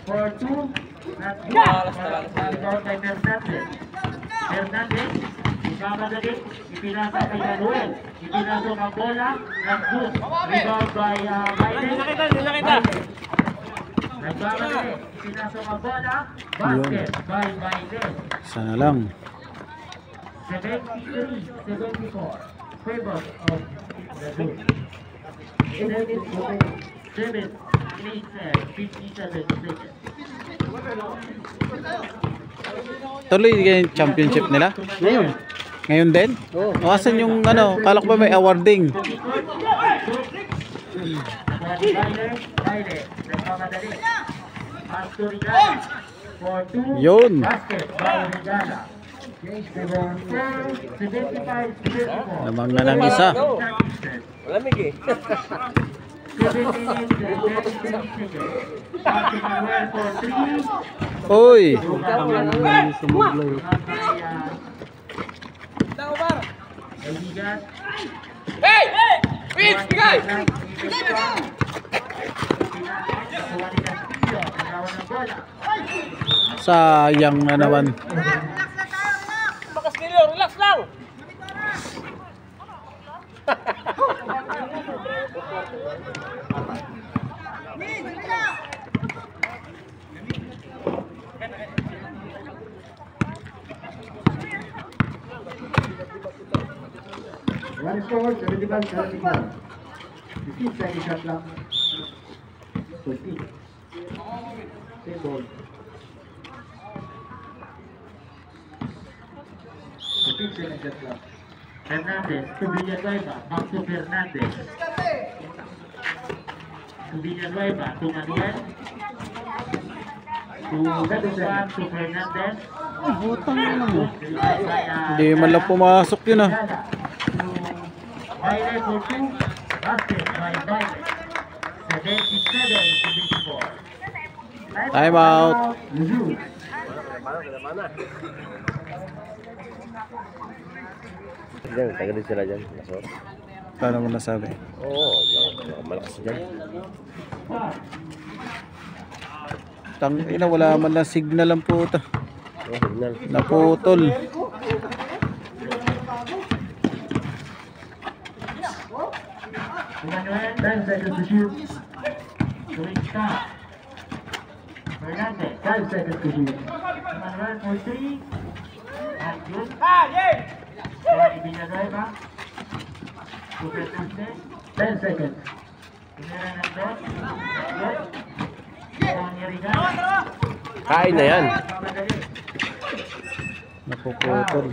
[SPEAKER 2] For 2. Not good. Rebound by Fernandez. Fernandez. Ikamadali. Ipinasa kay Manuel. Ipinasok ang bola. Not good. Rebound by Biden.
[SPEAKER 5] Hindi nakita.
[SPEAKER 2] Nagbamadali. Ipinasok ang bola. Basket by Biden.
[SPEAKER 1] Sana lang.
[SPEAKER 2] 73-74. Favor of the group. 7 minutes and 57 seconds.
[SPEAKER 1] Tuloy yung championship nila?
[SPEAKER 4] Ngayon.
[SPEAKER 1] Ngayon din?
[SPEAKER 4] Oo.
[SPEAKER 1] O, asan yung ano, kala ko ba may awarding?
[SPEAKER 2] Nagmamadali. Pass to Regala. For 2.
[SPEAKER 1] Yun.
[SPEAKER 2] Basket by Regala. 75-74.
[SPEAKER 1] Namang na ng isa.
[SPEAKER 5] Malamig eh.
[SPEAKER 2] 7 minutes and 33 seconds. Pass to Manuel for 3.
[SPEAKER 1] Uy!
[SPEAKER 5] Hey! Vince, bigay!
[SPEAKER 1] Sayang na naman.
[SPEAKER 5] Castillo, relax lang!
[SPEAKER 3] One score, 75-74. 15 seconds shot lang. 20. Same ball. 15 seconds shot lang.
[SPEAKER 2] Fernandez to Villanueva. Back to Fernandez. To Villanueva. To Manuel. To Gadusan. To Fernandez.
[SPEAKER 1] Butang na naman. Hindi man lang pumasok yun ah.
[SPEAKER 2] Baile for 2. Basket by Baile. 77-74.
[SPEAKER 1] Time out.
[SPEAKER 5] Diyan, taga din sila dyan. Nasor.
[SPEAKER 1] Paano mo nasabi?
[SPEAKER 5] Oo, malakas dyan.
[SPEAKER 1] Tangina, wala man lang signal ang puta.
[SPEAKER 5] Oo, signal.
[SPEAKER 1] Naputol.
[SPEAKER 2] Manuel.
[SPEAKER 3] 10 seconds to shoot.
[SPEAKER 2] Turista. Fernandez.
[SPEAKER 3] 5 seconds to shoot.
[SPEAKER 2] Manuel for 3. Not good. Kaya Villanueva. To Fernandez.
[SPEAKER 3] 10 seconds.
[SPEAKER 2] Pinira ng dot. Good. Tony Regala.
[SPEAKER 5] Kain na yan.
[SPEAKER 2] Mamadali.
[SPEAKER 1] Napuputol.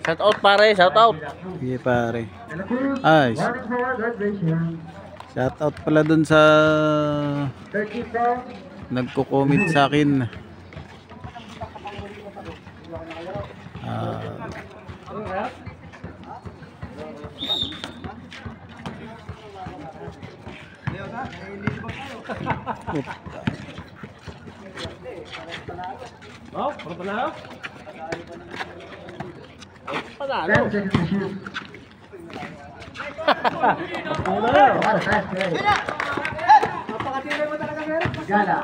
[SPEAKER 5] Shout out pare, shout out.
[SPEAKER 1] Sige pare.
[SPEAKER 3] And the crew,
[SPEAKER 1] Ay,
[SPEAKER 3] running forward, red ratio.
[SPEAKER 1] shout out pala dun sa
[SPEAKER 3] 13 foul.
[SPEAKER 1] nagko-comment sa akin. Ah,
[SPEAKER 5] Oh, puro panalo?
[SPEAKER 3] 10 seconds to shoot. What a fast play. Gala.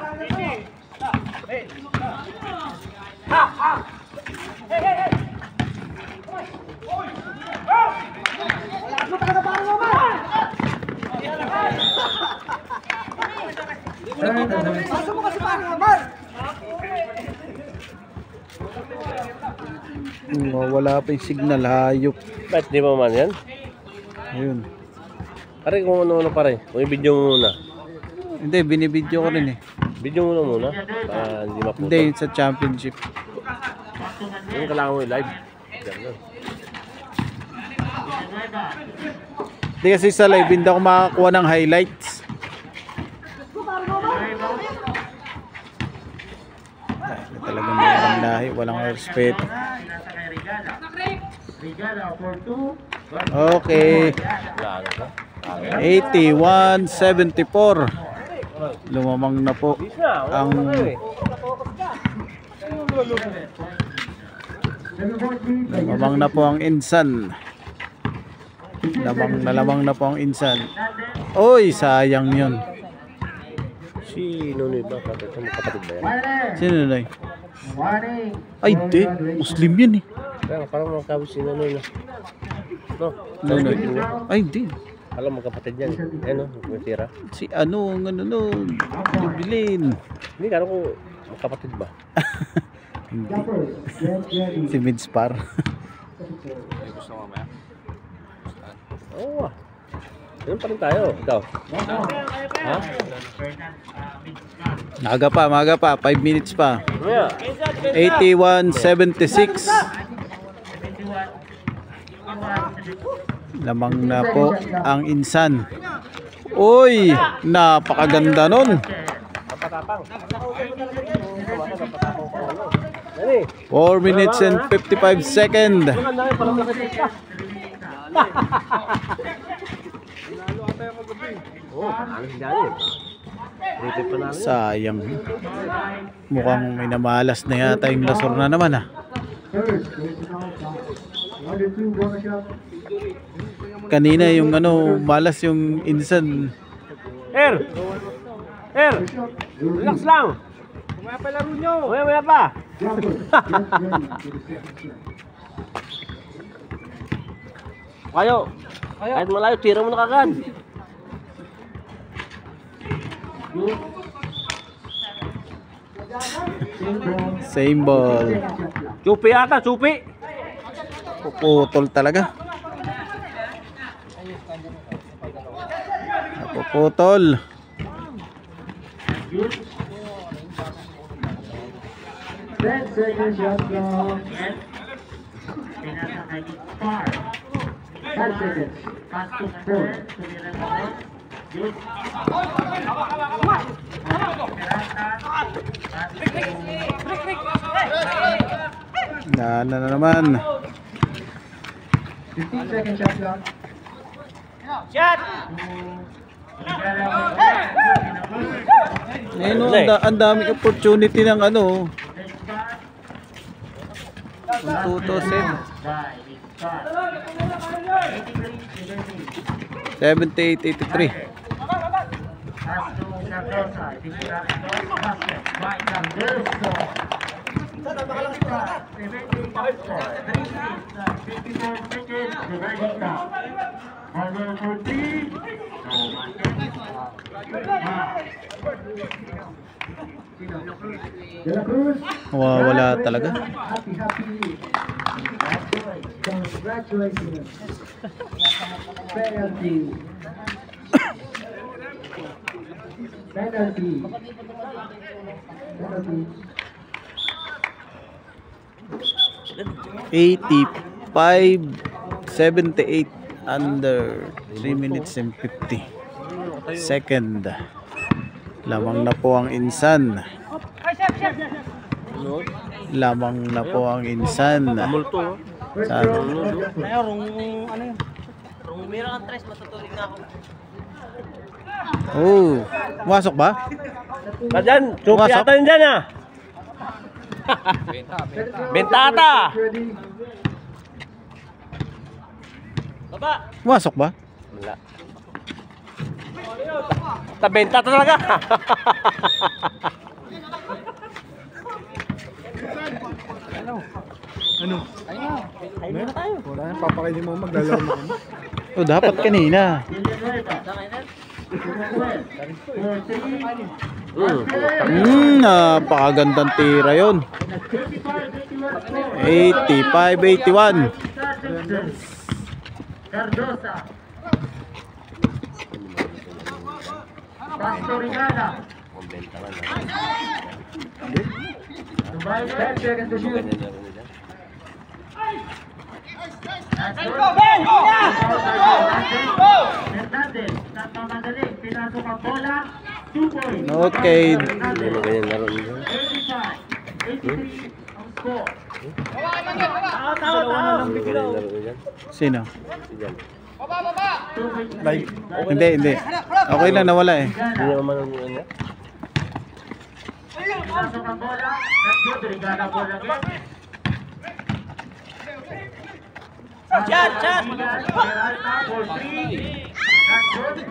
[SPEAKER 1] wala pa yung signal, hayop.
[SPEAKER 5] Ba't di mo man yan?
[SPEAKER 1] Ayun.
[SPEAKER 5] Pare kung ano pare, kung i-video mo muna.
[SPEAKER 1] Hindi, binibidyo ko rin eh.
[SPEAKER 5] Video mo muna para hindi maputo.
[SPEAKER 1] Hindi, sa championship.
[SPEAKER 5] Yung kailangan mo i-live. Diyan lang.
[SPEAKER 1] Hindi kasi sa live, hindi ako makakuha ng highlights. Ay, walang respeto.
[SPEAKER 2] Pinasa kay Regala. Regala for 2.
[SPEAKER 1] Okay.
[SPEAKER 5] Wala na to.
[SPEAKER 1] 81-74. Lumamang na po ang lumamang na po ang Insan. Lamang na po ang Insan. Oy, sayang yun.
[SPEAKER 5] Si Nunoy ba? Kapatid ba yan?
[SPEAKER 1] Sino na yun?
[SPEAKER 3] Warning.
[SPEAKER 1] Ay, di. Muslim yun eh.
[SPEAKER 5] Kaya parang magkabot si Nunoy na. No?
[SPEAKER 1] Ay, di.
[SPEAKER 5] Alam magkapatid yan. Ano? Tira.
[SPEAKER 1] Si ano, Jubilin.
[SPEAKER 5] Hindi, kala ko magkapatid ba?
[SPEAKER 1] Hindi.
[SPEAKER 3] Jumpers. Get ready.
[SPEAKER 1] Si Midspar.
[SPEAKER 5] Oo ah. Ganun pa rin tayo. Ikaw? Ha?
[SPEAKER 1] Maga pa. 5 minutes pa.
[SPEAKER 5] Mamaya.
[SPEAKER 1] 81-76. Lamang na po ang Insan. Uy, napakaganda nun.
[SPEAKER 5] Tapatapang.
[SPEAKER 1] 4 minutes and 55 seconds.
[SPEAKER 5] Ang dami parang nakikita ka. Oo, ano si Johnny? Repeat pa namin.
[SPEAKER 1] Sayang. Mukhang may namalas na yata yung lasor na naman ah.
[SPEAKER 3] First, goes to count. Order 2, bonus shot.
[SPEAKER 1] Kanina yung malas yung Insan.
[SPEAKER 5] Er!
[SPEAKER 3] First shot.
[SPEAKER 5] Relax lang! Kumaya pa laro nyo! Kumaya pa!
[SPEAKER 3] Jumpers. Get ready for the second shot.
[SPEAKER 5] Kayo! Kahit malayo, tira mo na kagad.
[SPEAKER 1] Same ball.
[SPEAKER 5] Chupi ata, chupi!
[SPEAKER 1] Puputol talaga. Napuputol.
[SPEAKER 3] Second shot clock.
[SPEAKER 2] Pinasa kay Spar.
[SPEAKER 3] 5 seconds.
[SPEAKER 2] Pass to Spar. Tumira naman. Good.
[SPEAKER 1] Na naman.
[SPEAKER 3] 15 second shot clock.
[SPEAKER 1] Ayun o, ang daming opportunity ng tutusin. 78-83.
[SPEAKER 3] De La Cruz.
[SPEAKER 1] Wala talaga.
[SPEAKER 3] Happy. Congratulations. Penalty. Penalty. Penalty.
[SPEAKER 1] 85-78 under 3 minutes and 50 second. Lamang na po ang Insan. Lamang na po ang Insan.
[SPEAKER 5] Multo.
[SPEAKER 3] First
[SPEAKER 1] Saan?
[SPEAKER 3] throw. Jumpers.
[SPEAKER 1] Oh, pumasok ba?
[SPEAKER 5] Ba dyan? Chupi
[SPEAKER 1] Pumasok?
[SPEAKER 5] ata yun dyan ah!
[SPEAKER 3] Second throw.
[SPEAKER 5] Bentata.
[SPEAKER 3] Ready.
[SPEAKER 1] Pumasok ba?
[SPEAKER 5] Wala. Tabenta talaga!
[SPEAKER 1] Oh, dapat kanina. Napakagandang tira yon. 85-81.
[SPEAKER 2] Cardosa. Pastorigana.
[SPEAKER 3] 10 seconds to shoot.
[SPEAKER 2] Hernandez, nagmamagaling, pinasok ang bola, 2 points.
[SPEAKER 1] Okay.
[SPEAKER 5] Hindi mo ganyan laro nyo.
[SPEAKER 2] 85, 83 ang po.
[SPEAKER 1] Sino?
[SPEAKER 5] Si Jan.
[SPEAKER 1] Hindi. Okay lang, nawala eh.
[SPEAKER 5] Hindi naman manonood niya.
[SPEAKER 2] Pinasok ang bola. That's good. Regala bola again. Peralta for 3. That's good.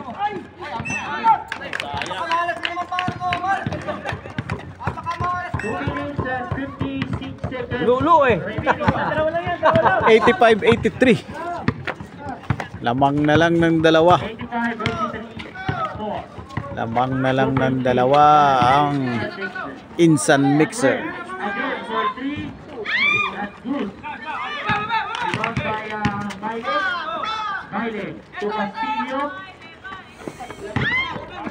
[SPEAKER 2] 2 minutes and 56 seconds.
[SPEAKER 5] Lulo eh.
[SPEAKER 2] Remaining time.
[SPEAKER 1] 85-83. Lamang na lang ng dalawa.
[SPEAKER 2] 85-83 score.
[SPEAKER 1] Lamang na lang ng dalawa ang instant mixer.
[SPEAKER 2] Again for 3. That's good. Rebound by Miles to Castillo.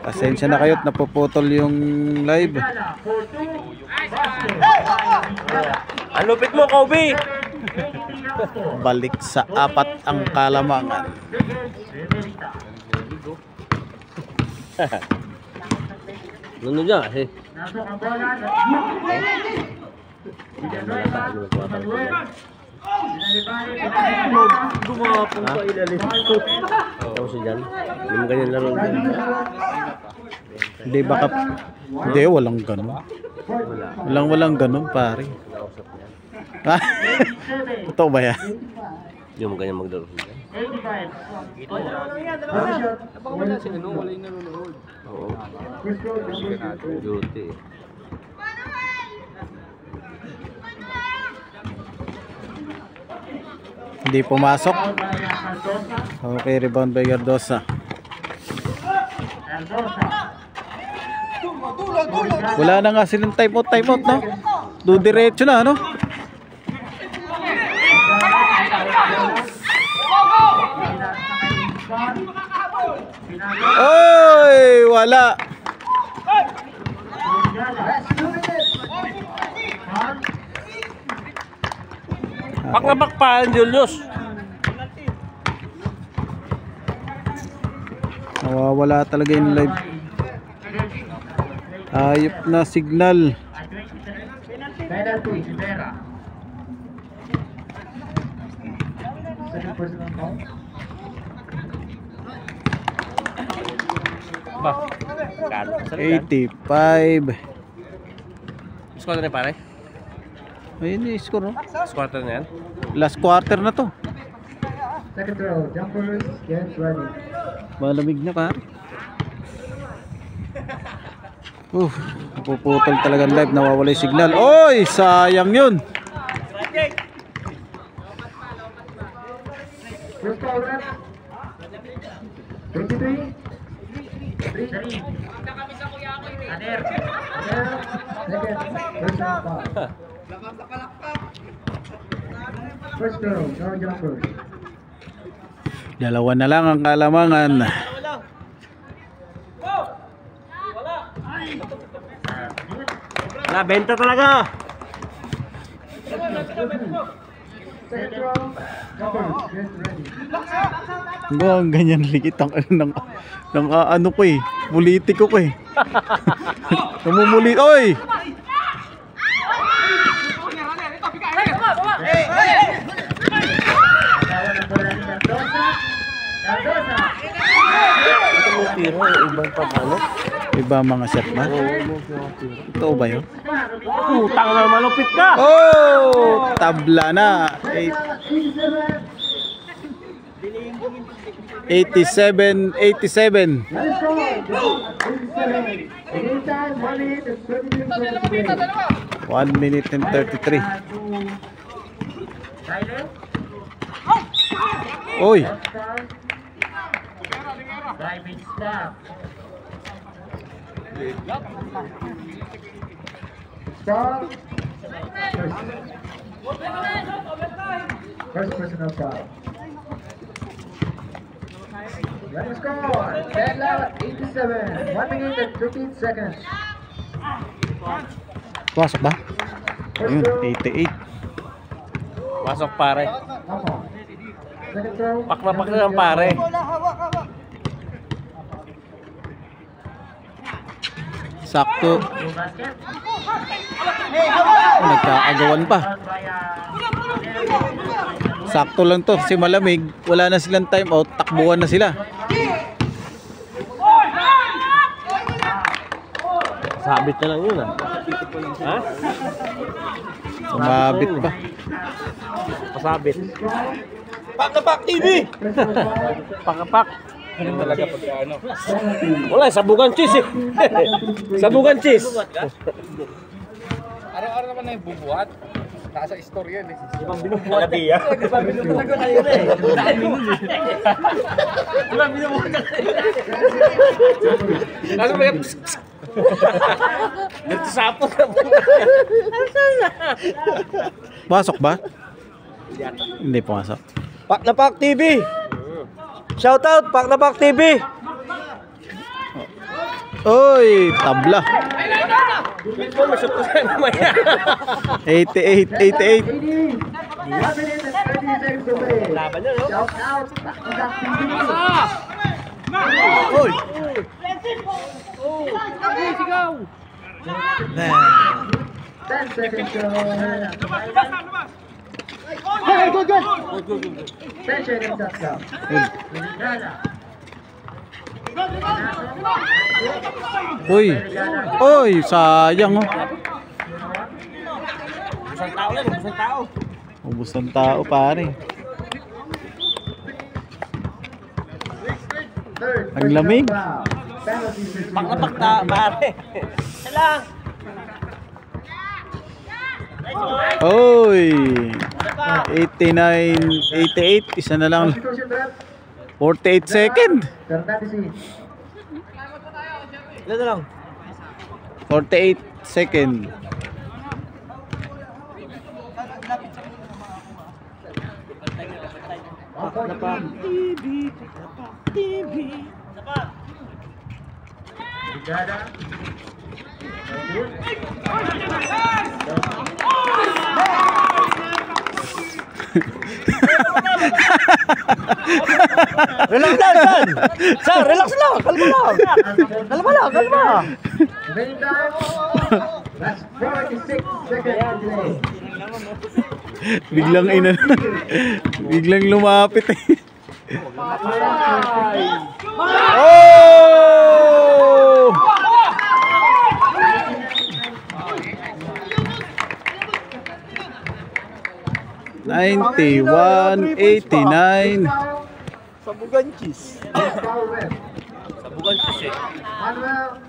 [SPEAKER 1] Pasensya na kayo't napuputol yung live.
[SPEAKER 2] Regala for 2. Basket by Regala.
[SPEAKER 5] Ang lupit mo, Kobe!
[SPEAKER 2] 83 ang score.
[SPEAKER 1] Balik sa 4 ang Kalamangan.
[SPEAKER 5] Ano niya eh?
[SPEAKER 2] Nasok ang bola. Villanueva. Manuel.
[SPEAKER 5] Gumapong pa ilalim. Tapos si Jan. Hindi mo ganyan laro.
[SPEAKER 1] Hindi baka... Hindi, walang ganun. Walang ganun, pare. Ha? Totoo ba yan?
[SPEAKER 5] Hindi mo ganyan maglaro si Jan.
[SPEAKER 2] 85.
[SPEAKER 5] Oo. Duty eh.
[SPEAKER 1] Hindi pumasok.
[SPEAKER 2] Foul by Cardosa.
[SPEAKER 1] Okay, rebound by Gardosa.
[SPEAKER 2] Cardosa.
[SPEAKER 1] Wala na nga silang timeout, no? Diretso na, ano? Oy, wala.
[SPEAKER 5] Pak na bakpaan, Julius.
[SPEAKER 1] Nawawala talaga yung live. Ayop na signal.
[SPEAKER 2] Penalty, Rivera.
[SPEAKER 3] Second personal foul.
[SPEAKER 5] Ba? Kano?
[SPEAKER 1] 85.
[SPEAKER 5] Squatter na pare?
[SPEAKER 1] Ayun yung score, no?
[SPEAKER 5] Squatter na yan?
[SPEAKER 1] Last quarter na to.
[SPEAKER 3] Second row, jumpers, get ready.
[SPEAKER 1] Malamig na, pare. Napuputol talaga ang live, nawawala yung signal. Oy, sayang yun.
[SPEAKER 3] First foul rep. 23.
[SPEAKER 2] 3. Aner.
[SPEAKER 3] Second personal foul. First row, no jumpers.
[SPEAKER 1] Dalawa na lang ang Kalamangan.
[SPEAKER 5] Nabenta talaga!
[SPEAKER 3] Second row, jumpers, get ready.
[SPEAKER 1] Ang ganyan likit ang ng ano ko eh. Politiko ko eh. Namumulit. Oy!
[SPEAKER 2] Kawan ang bola ni Cardosa. Cardosa.
[SPEAKER 5] Ito mo tiro, ibang pa ano?
[SPEAKER 1] Iba mga set na. Totoo ba yun?
[SPEAKER 5] Putang na malupit ka!
[SPEAKER 1] Oh! Tabla na. 87.
[SPEAKER 3] Let us go. 87. Again time, 1 minute and 30 seconds.
[SPEAKER 1] 1 minute and 33.
[SPEAKER 2] Silent.
[SPEAKER 1] Oy!
[SPEAKER 2] Foul. 5 minutes pa.
[SPEAKER 3] Foul. First personal foul. Let us go. Dead loud, 87. 1 minute and 15 seconds.
[SPEAKER 1] Pasok ba? Ayun, 88.
[SPEAKER 5] Pasok pare.
[SPEAKER 3] Opo. Second throw.
[SPEAKER 5] Pak na lang pare.
[SPEAKER 1] Sakto.
[SPEAKER 2] Two basket.
[SPEAKER 1] Oh, nagkaagawan pa.
[SPEAKER 2] Fouled by
[SPEAKER 1] Sakto lang to kasi malamig. Wala na silang time out. Takbuhan na sila.
[SPEAKER 5] Sabit na lang yun ah. Ha?
[SPEAKER 1] Sumabit pa.
[SPEAKER 5] Pasabit. Pak na pak TV! Pakapak. Ganun talaga pagka ano. Wala, sabugan cheese eh. Sabugan cheese.
[SPEAKER 6] Araw-araw naman na yung bubuhat. Nasa istorya yun eh.
[SPEAKER 5] Di bang binubuhat na iya? Di bang binubuhat na yun eh. Di bang binubuhat na yun eh. Nasa ba yung nagsasapo ka po.
[SPEAKER 1] Pasok ba? Hindi pumasok.
[SPEAKER 5] Pak na Pak TV! Shoutout Pak na Pak TV!
[SPEAKER 1] Oy, tabla.
[SPEAKER 5] Ito, masok ko sa mamaya.
[SPEAKER 1] 88, 88.
[SPEAKER 3] 1 minute and 30 seconds to play.
[SPEAKER 5] Laban niya, no?
[SPEAKER 3] Shout out, Pak TV.
[SPEAKER 1] Oy.
[SPEAKER 3] 10 seconds to 10 seconds up now.
[SPEAKER 1] Uy. Uy, sayang oh.
[SPEAKER 5] Isang tao yan, isang tao.
[SPEAKER 1] Ubus ng tao pare.
[SPEAKER 3] Third,
[SPEAKER 1] Ang lamig.
[SPEAKER 3] foul. Penalty for
[SPEAKER 5] Pak na Pak na, pare. Isa lang.
[SPEAKER 1] Oy. 89, 88. Isa na lang.
[SPEAKER 3] Substitution rep.
[SPEAKER 1] 48 second.
[SPEAKER 3] Fernandez.
[SPEAKER 5] Ilan na lang?
[SPEAKER 1] 48 second.
[SPEAKER 5] Pak na Pak TV.
[SPEAKER 3] Brigada.
[SPEAKER 5] Relax lang, San! San, relax lang! Kalma lang! Kalma lang, kalma!
[SPEAKER 3] Remaining time. That's 46 seconds to play.
[SPEAKER 1] Biglang biglang lumapit eh. Oh! $91, 89.
[SPEAKER 5] Sabugan cheese.
[SPEAKER 3] Foul rep.
[SPEAKER 5] Sabugan cheese eh.
[SPEAKER 3] Manuel.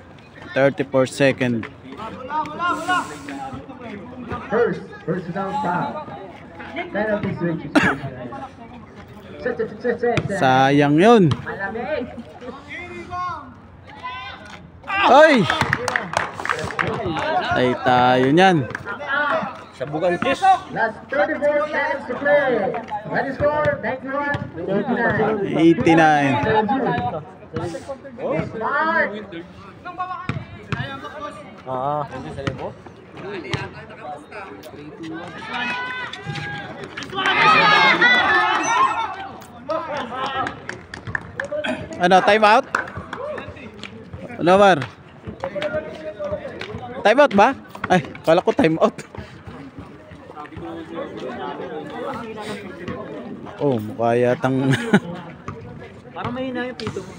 [SPEAKER 1] 34 second.
[SPEAKER 3] First down foul. Penalty switch. Set.
[SPEAKER 1] Sayang yun.
[SPEAKER 3] Malamig.
[SPEAKER 1] Ay! Ay tayo niyan.
[SPEAKER 5] Sabugan cheese.
[SPEAKER 3] Last 34 seconds to play. Ready score, 91,
[SPEAKER 1] 89.
[SPEAKER 3] Smart.
[SPEAKER 5] Hindi sa lebo.
[SPEAKER 1] Ano, time out? Ano, Mar? Time out ba? Ay, kala ko time out. Oh, mukha yatang
[SPEAKER 4] Parang mahina yung pito mo.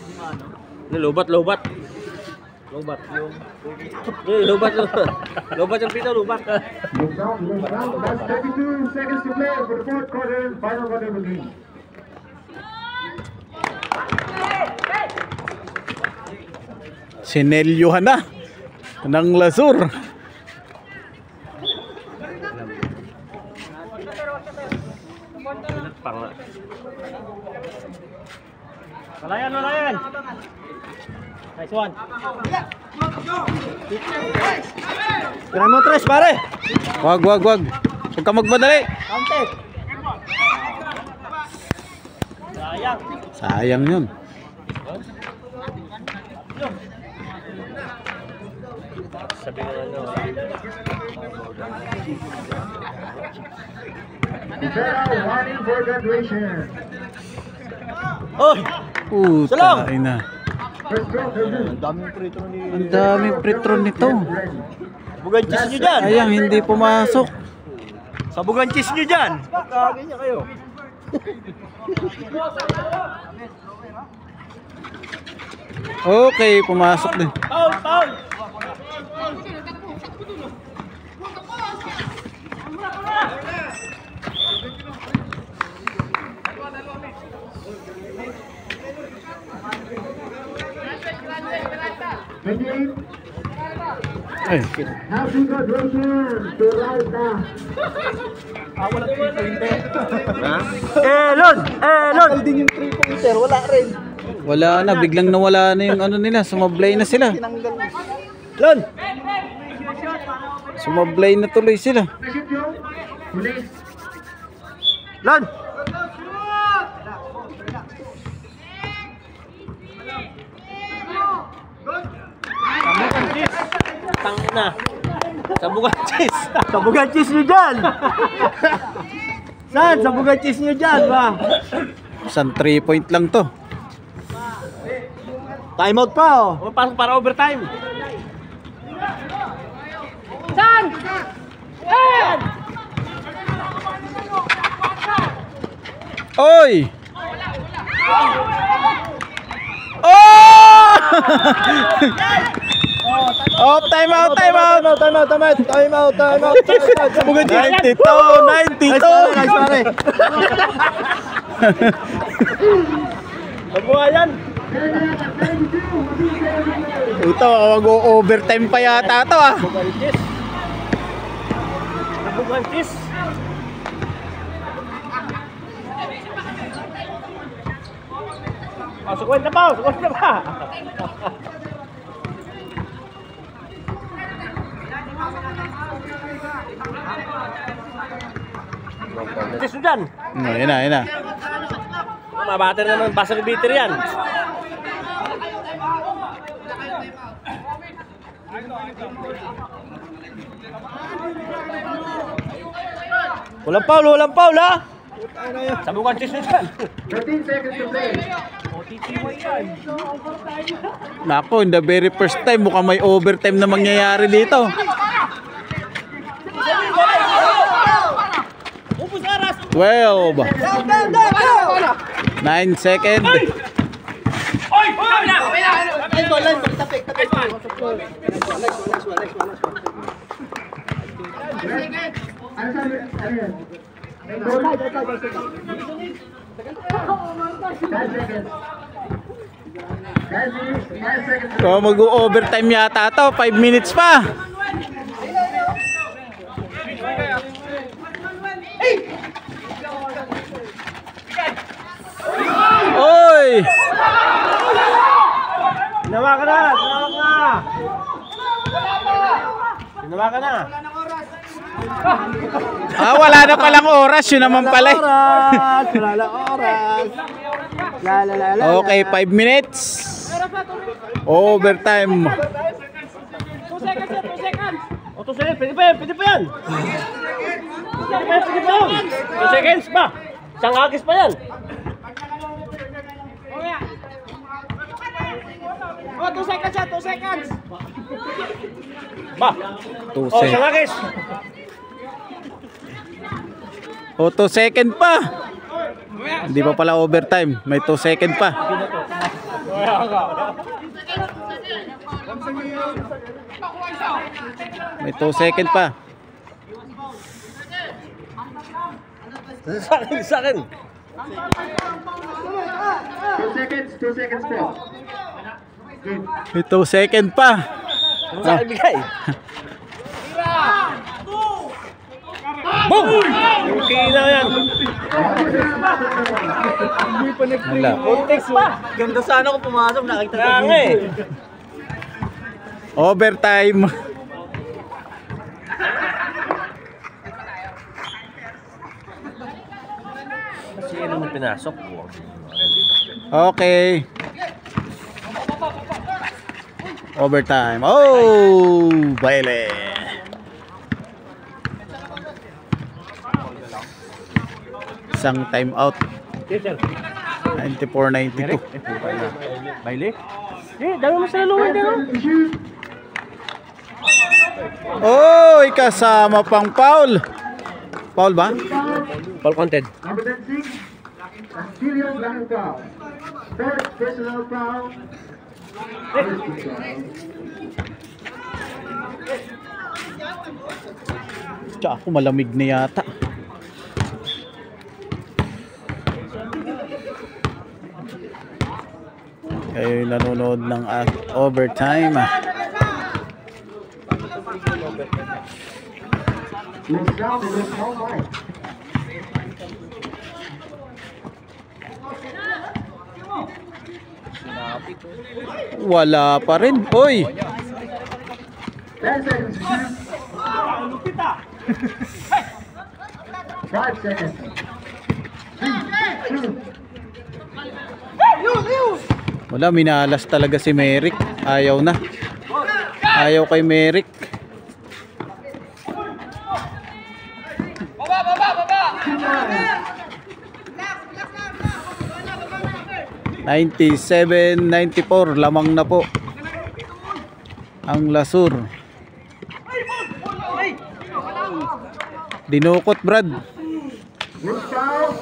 [SPEAKER 5] Lobat. Lobat yung... Lobat. Lobat yung pito, lobat.
[SPEAKER 3] Last 32 seconds to play for the fourth quarter, final quarter of the game.
[SPEAKER 1] sinelyohan na ng Lasur.
[SPEAKER 5] Malayan. Nice one. Kaya mo tres, pare.
[SPEAKER 1] Wag. Huwag ka magmadali.
[SPEAKER 5] Counted.
[SPEAKER 1] Sayang yun.
[SPEAKER 5] Sabi nga ano.
[SPEAKER 3] Bell warning for graduation.
[SPEAKER 5] Oy!
[SPEAKER 1] Puta
[SPEAKER 5] Salam!
[SPEAKER 1] ina.
[SPEAKER 3] First draw, Brazil.
[SPEAKER 5] Ang daming prito ni...
[SPEAKER 1] Ang daming pretron nito.
[SPEAKER 3] Ready.
[SPEAKER 5] Sabugan cheese nyo dyan.
[SPEAKER 1] Sayang, hindi pumasok.
[SPEAKER 5] Sabugan cheese nyo dyan. Pagkagin niya kayo.
[SPEAKER 1] Okay, pumasok din.
[SPEAKER 5] Foul, foul.
[SPEAKER 1] Ay,
[SPEAKER 3] Happy graduation to Raida.
[SPEAKER 5] Elon! Elon! Din yung 3-pointer, wala rin.
[SPEAKER 1] wala na, biglang nawala na yung ano nila, sumablay na sila.
[SPEAKER 5] Lon!
[SPEAKER 1] Sumablay na tuloy sila.
[SPEAKER 3] Second draw. Huli.
[SPEAKER 5] Lon! Sabugan cheese! Tang na! Sabugan cheese! Sabugan cheese nyo dyan! Saan? Sabugan cheese nyo dyan ba?
[SPEAKER 1] Isang 3-point lang to.
[SPEAKER 5] Time out pa oh! Pasok para overtime!
[SPEAKER 1] Oy! Oh! Oh, time out, time out.
[SPEAKER 5] Time out! Sabugan cheese!
[SPEAKER 1] 92, 92.
[SPEAKER 5] Nice pare! Sabugan yan!
[SPEAKER 1] Ito, mag-overtime pa yata to ah.
[SPEAKER 5] Sabugan cheese! Sukuin na pa! Sukuin na pa! Cheese dyan!
[SPEAKER 1] Ayun na, ayun na.
[SPEAKER 5] Mabater naman, basa ni bitter yan. Walang foul ha? Sabukan cheese nyo dyan.
[SPEAKER 3] 13 seconds to play.
[SPEAKER 1] Nako, in the very first time, mukhang may overtime na mangyayari dito. 12. 9 seconds.
[SPEAKER 3] Ano sabi? Ano yan? 5 seconds. 5 seconds.
[SPEAKER 1] So, mag-overtime yata to. 5 minutes pa. Oy!
[SPEAKER 5] Ginawa ka na! Ginawa ka na!
[SPEAKER 1] Ah, wala na palang oras. Yun naman pala.
[SPEAKER 5] Wala na oras!
[SPEAKER 1] Okay, 5 minutes. Overtime.
[SPEAKER 5] 2 seconds! Pwede pa yan! Pwede pa yan! 2 seconds pa! Isang agis pa yan!
[SPEAKER 6] Oh, 2 seconds siya, 2 seconds.
[SPEAKER 5] Ba!
[SPEAKER 1] 2
[SPEAKER 5] Oh, isang
[SPEAKER 1] seconds.
[SPEAKER 5] agis!
[SPEAKER 1] O, 2 seconds pa. Hindi pa pala overtime. May 2 seconds pa. May 2 seconds pa.
[SPEAKER 5] Sa akin!
[SPEAKER 3] 2 seconds po.
[SPEAKER 1] May 2 seconds pa.
[SPEAKER 5] Sa akin bigay! Boom! Okay na yan!
[SPEAKER 1] Wala.
[SPEAKER 5] Context pa! Ganda sana kung pumasok, nakita ko nga eh!
[SPEAKER 1] Overtime.
[SPEAKER 5] Kasi ano mo pinasok?
[SPEAKER 1] Okay. Overtime. Oh, baile. Isang time out. 94-92.
[SPEAKER 5] Baile? Dami mo sa lalungan din, oh.
[SPEAKER 3] To shoot.
[SPEAKER 1] Oy, kasama pang foul. Foul ba?
[SPEAKER 5] Ball counted.
[SPEAKER 3] Number 10, serious blocking foul. Third personal foul. First team foul.
[SPEAKER 1] Tsaka ako malamig na yata. Kayo nanonood ng overtime.
[SPEAKER 3] Looks down to the small line.
[SPEAKER 1] Wala pa rin. Oy!
[SPEAKER 3] 10 seconds to shoot. 5 seconds. 3, 2.
[SPEAKER 1] Wala, minalas talaga si Merrick. Ayaw na. Ayaw kay Merrick. 97-94, lamang na po ang Lasur. Dinukot, Brad.
[SPEAKER 3] Look foul.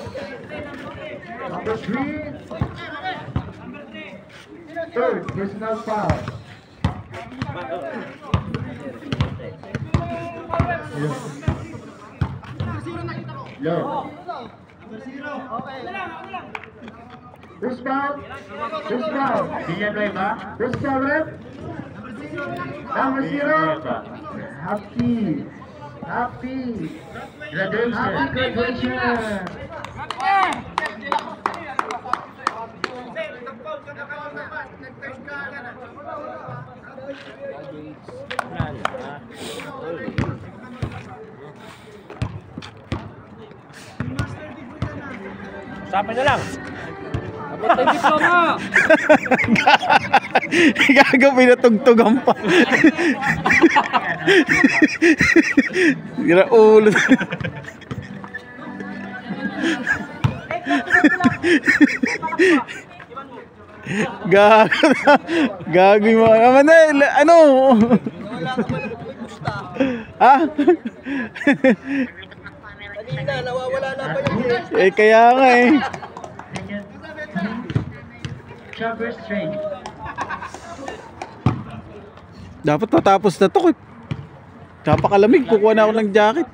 [SPEAKER 3] Number 3. Third personal foul. Yo. Who's foul? Who's foul?
[SPEAKER 2] Villanueva.
[SPEAKER 3] Who's foul, rep? Number 0. Happy. Happy. Happy graduation.
[SPEAKER 5] Usapan na lang.
[SPEAKER 1] Gago, pinatugtugan pa. Gira ulo. Gago. Gago yung mga Manel, ano? Ha?
[SPEAKER 5] Kanina, nawawala na pa yung
[SPEAKER 1] Eh kaya nga eh.
[SPEAKER 2] Traverse train.
[SPEAKER 1] Dapat matapos na to. Napakalamig, kukuha na ako ng jacket.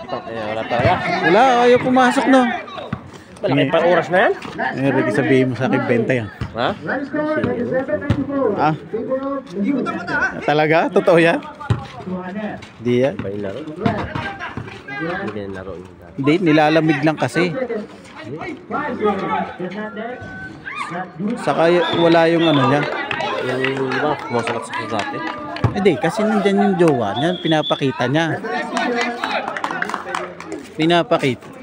[SPEAKER 5] Wala talaga.
[SPEAKER 1] Wala, ayaw pumasok no.
[SPEAKER 5] Malaki pa oras na yan.
[SPEAKER 1] Eh, Ricky, sabihin mo sa akin, benta yan.
[SPEAKER 5] Ha?
[SPEAKER 3] Line score 97-94.
[SPEAKER 1] Ah,
[SPEAKER 3] Favor of Lasur.
[SPEAKER 1] talaga? Totoo yan? Hindi yan.
[SPEAKER 5] Ba yung laro? Hindi yung laro.
[SPEAKER 1] Hindi, nilalamig lang kasi.
[SPEAKER 3] 5 seconds. Fernandez.
[SPEAKER 1] Saka wala yung ano niya.
[SPEAKER 5] Yung iba, kumasakat sa dati.
[SPEAKER 1] Hindi, kasi nandyan yung jowa niya, pinapakita niya. Pinapakita.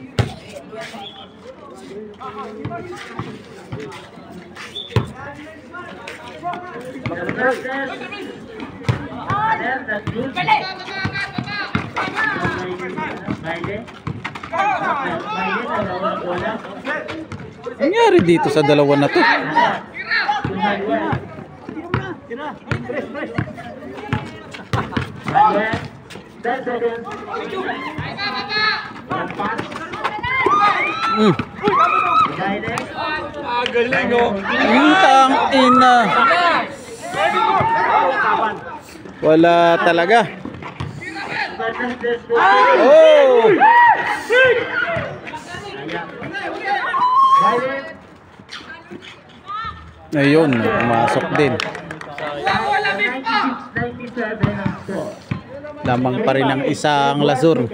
[SPEAKER 1] Nangyari dito sa dalawa na to. Tang ina. Wala talaga. Oh! Ayun, pumasok din.
[SPEAKER 3] 96-97 ang score.
[SPEAKER 1] Lamang pa rin ang isang Lasur.
[SPEAKER 3] 1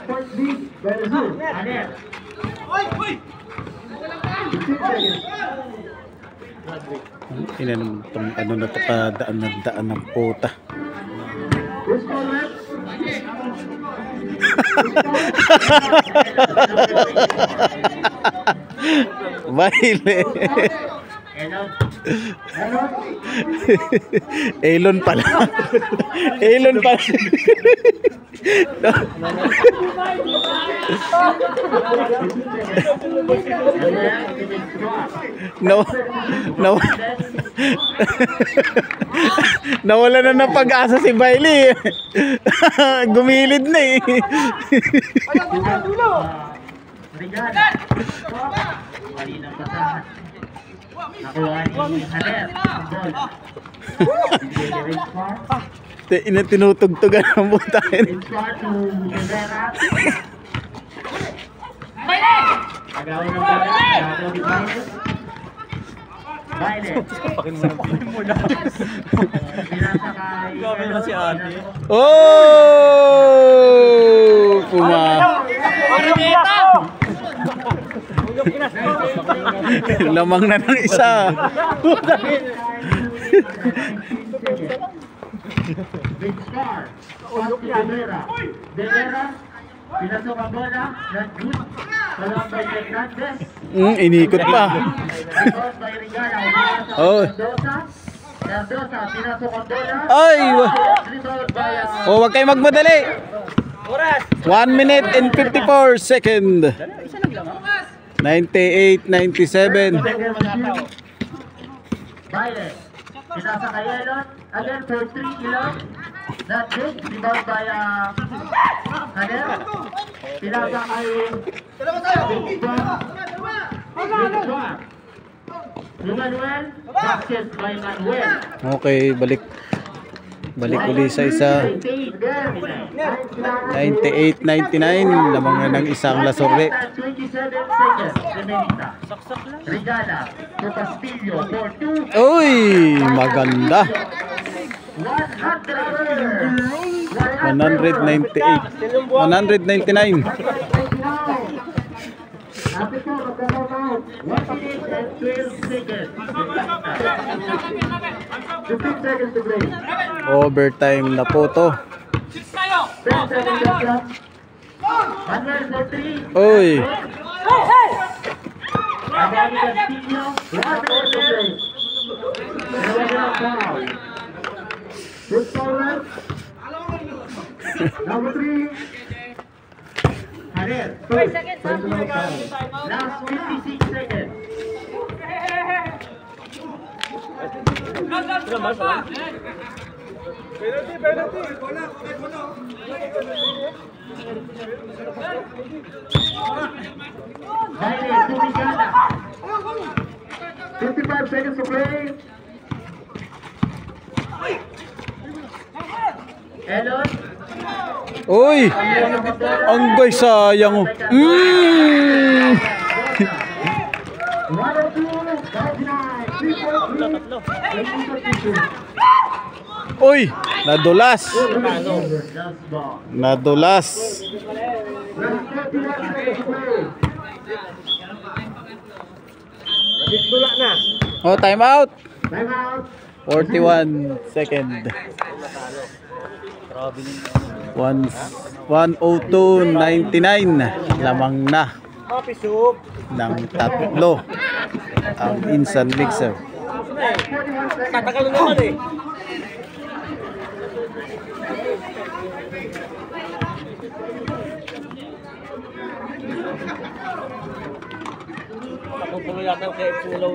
[SPEAKER 3] point lead by Lasur. Aner. 15 seconds.
[SPEAKER 1] Inanom itong ano na ito, daan ng puta.
[SPEAKER 3] Who's called rep?
[SPEAKER 1] Baile.
[SPEAKER 2] Elon.
[SPEAKER 1] Elon pala. Elon pala. No. No. Nawala na ng pag-asa si Bailey. Gumilid na eh.
[SPEAKER 2] Regala. Mali ng basahan. Nakuha ni Haner. Ang ball.
[SPEAKER 1] Tinutugtugan ang butahin.
[SPEAKER 2] In front to Rivera. Agawin ng bola. Agawin ni Bailey. Bailey. Pinasa kay...
[SPEAKER 5] Gawin na si Ate.
[SPEAKER 1] Oh! Lamang na ng isa.
[SPEAKER 2] Big star. Rivera. Rivera. Pinasok ang bola. Not good. Walang by Fernandez.
[SPEAKER 1] Inikot pa.
[SPEAKER 2] Rebound by Regala.
[SPEAKER 1] Oh.
[SPEAKER 2] Mendoza. Pinasok ang bola.
[SPEAKER 1] Ay!
[SPEAKER 2] Rebound by...
[SPEAKER 1] Oh, wag kayo magmadali. 1 minute and 54 second. 98, 97.
[SPEAKER 2] Baile. Pinasa kay Elon. Again for 3 Elon. Not good. Rebound by Haner. Pinasa kay Manuel. Basket by Manuel.
[SPEAKER 1] Okay, balik. Balik uli sa isa. 98, 99. Lamang na ng isang lasore.
[SPEAKER 2] 27 seconds. Regala to Castillo for 2.
[SPEAKER 1] Uy! Maganda. 198. 199.
[SPEAKER 2] After 1 minute and 12 seconds. 15 seconds to play.
[SPEAKER 1] Overtime na po to.
[SPEAKER 2] 10 seconds to play. Manuel for 3.
[SPEAKER 1] Uy!
[SPEAKER 2] Agani Castillo. 1 minute to play. Foul. Good foul left. Number 3. Haner. Last 56 seconds. Baile, Regala. 55 seconds to play. Elon.
[SPEAKER 1] Uy! Ang guy, sayang.
[SPEAKER 2] 102,
[SPEAKER 1] Uy! Nadulas.
[SPEAKER 2] last ball.
[SPEAKER 1] Nadulas. Oh, time out.
[SPEAKER 2] Time out.
[SPEAKER 1] 41 second. 102.99. Lamang na ng tatlo ang instant mixer.
[SPEAKER 5] Tatagal naman eh. Napupulo yata yung KFC nila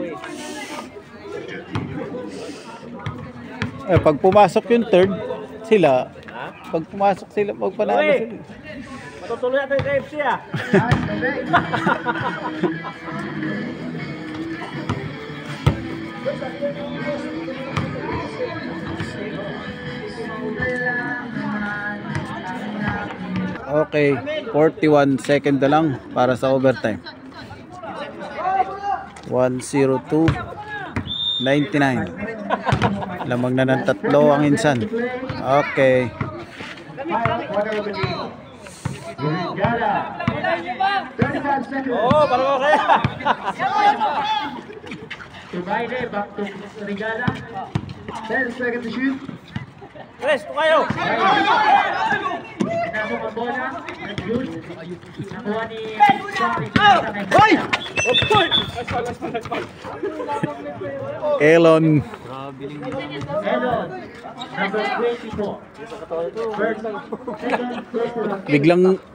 [SPEAKER 5] eh.
[SPEAKER 1] Pag pumasok yung third, sila. Pag pumasok sila, magpanalo sila.
[SPEAKER 5] Matutuloy yata yung KFC ah.
[SPEAKER 1] Okay, 41 second na lang para sa overtime. 102.99. Lamang na ng tatlo ang insan. Okay.
[SPEAKER 2] Regala. 35 seconds.
[SPEAKER 5] Oo, parang ako kaya.
[SPEAKER 2] To Baile, back to Regala.
[SPEAKER 3] 10 seconds to shoot.
[SPEAKER 5] Rest, kayo.
[SPEAKER 2] Pinasok ang bola. Nag-juice. Nakuha ni
[SPEAKER 5] Hoy!
[SPEAKER 1] Elon.
[SPEAKER 2] Elon. Number 24. First, second, first.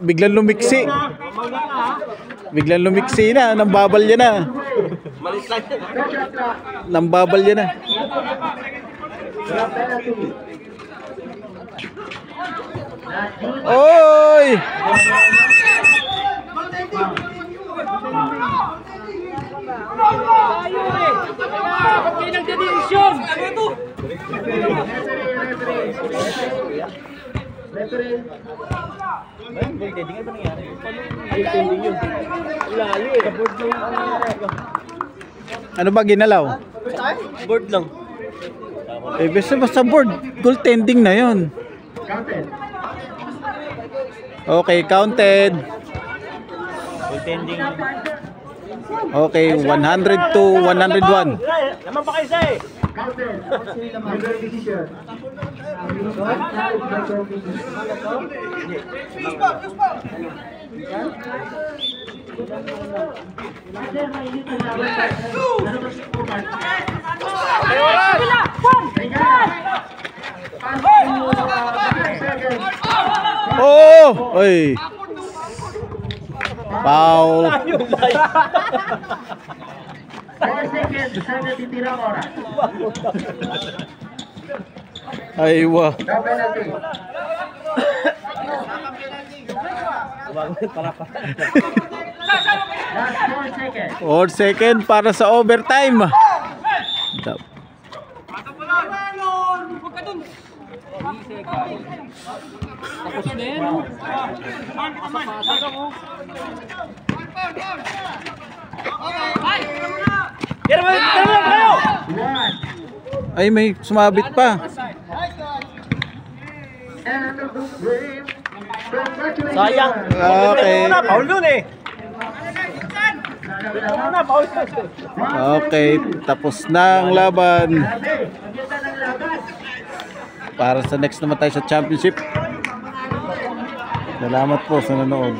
[SPEAKER 1] Biglang lumiksi. Biglang lumiksi na. Nambabalya na.
[SPEAKER 5] Malis lang.
[SPEAKER 1] Nambabalya na. Oy! Ano ba ginalaw?
[SPEAKER 5] Board lang.
[SPEAKER 1] Eh, basta board. Goaltending na yon. Okay, counted.
[SPEAKER 5] Goaltending.
[SPEAKER 1] Okay, 100 to 101.
[SPEAKER 5] Naman pa kayo sa eh.
[SPEAKER 1] Oh! Oy! Foul.
[SPEAKER 2] 4 seconds sa natitirang oras.
[SPEAKER 1] Aywa.
[SPEAKER 2] Last 4 seconds.
[SPEAKER 1] 4 second para sa overtime.
[SPEAKER 5] Kayo!
[SPEAKER 2] 1.
[SPEAKER 1] Ay, may sumabit pa.
[SPEAKER 3] And the game. Congratulations.
[SPEAKER 5] Sayang.
[SPEAKER 1] Okay.
[SPEAKER 5] Paul dun eh. Paul.
[SPEAKER 1] Okay, tapos na ang laban.
[SPEAKER 2] Maganda ng laban.
[SPEAKER 1] Para sa next naman tayo sa championship. Salamat po sa nanood.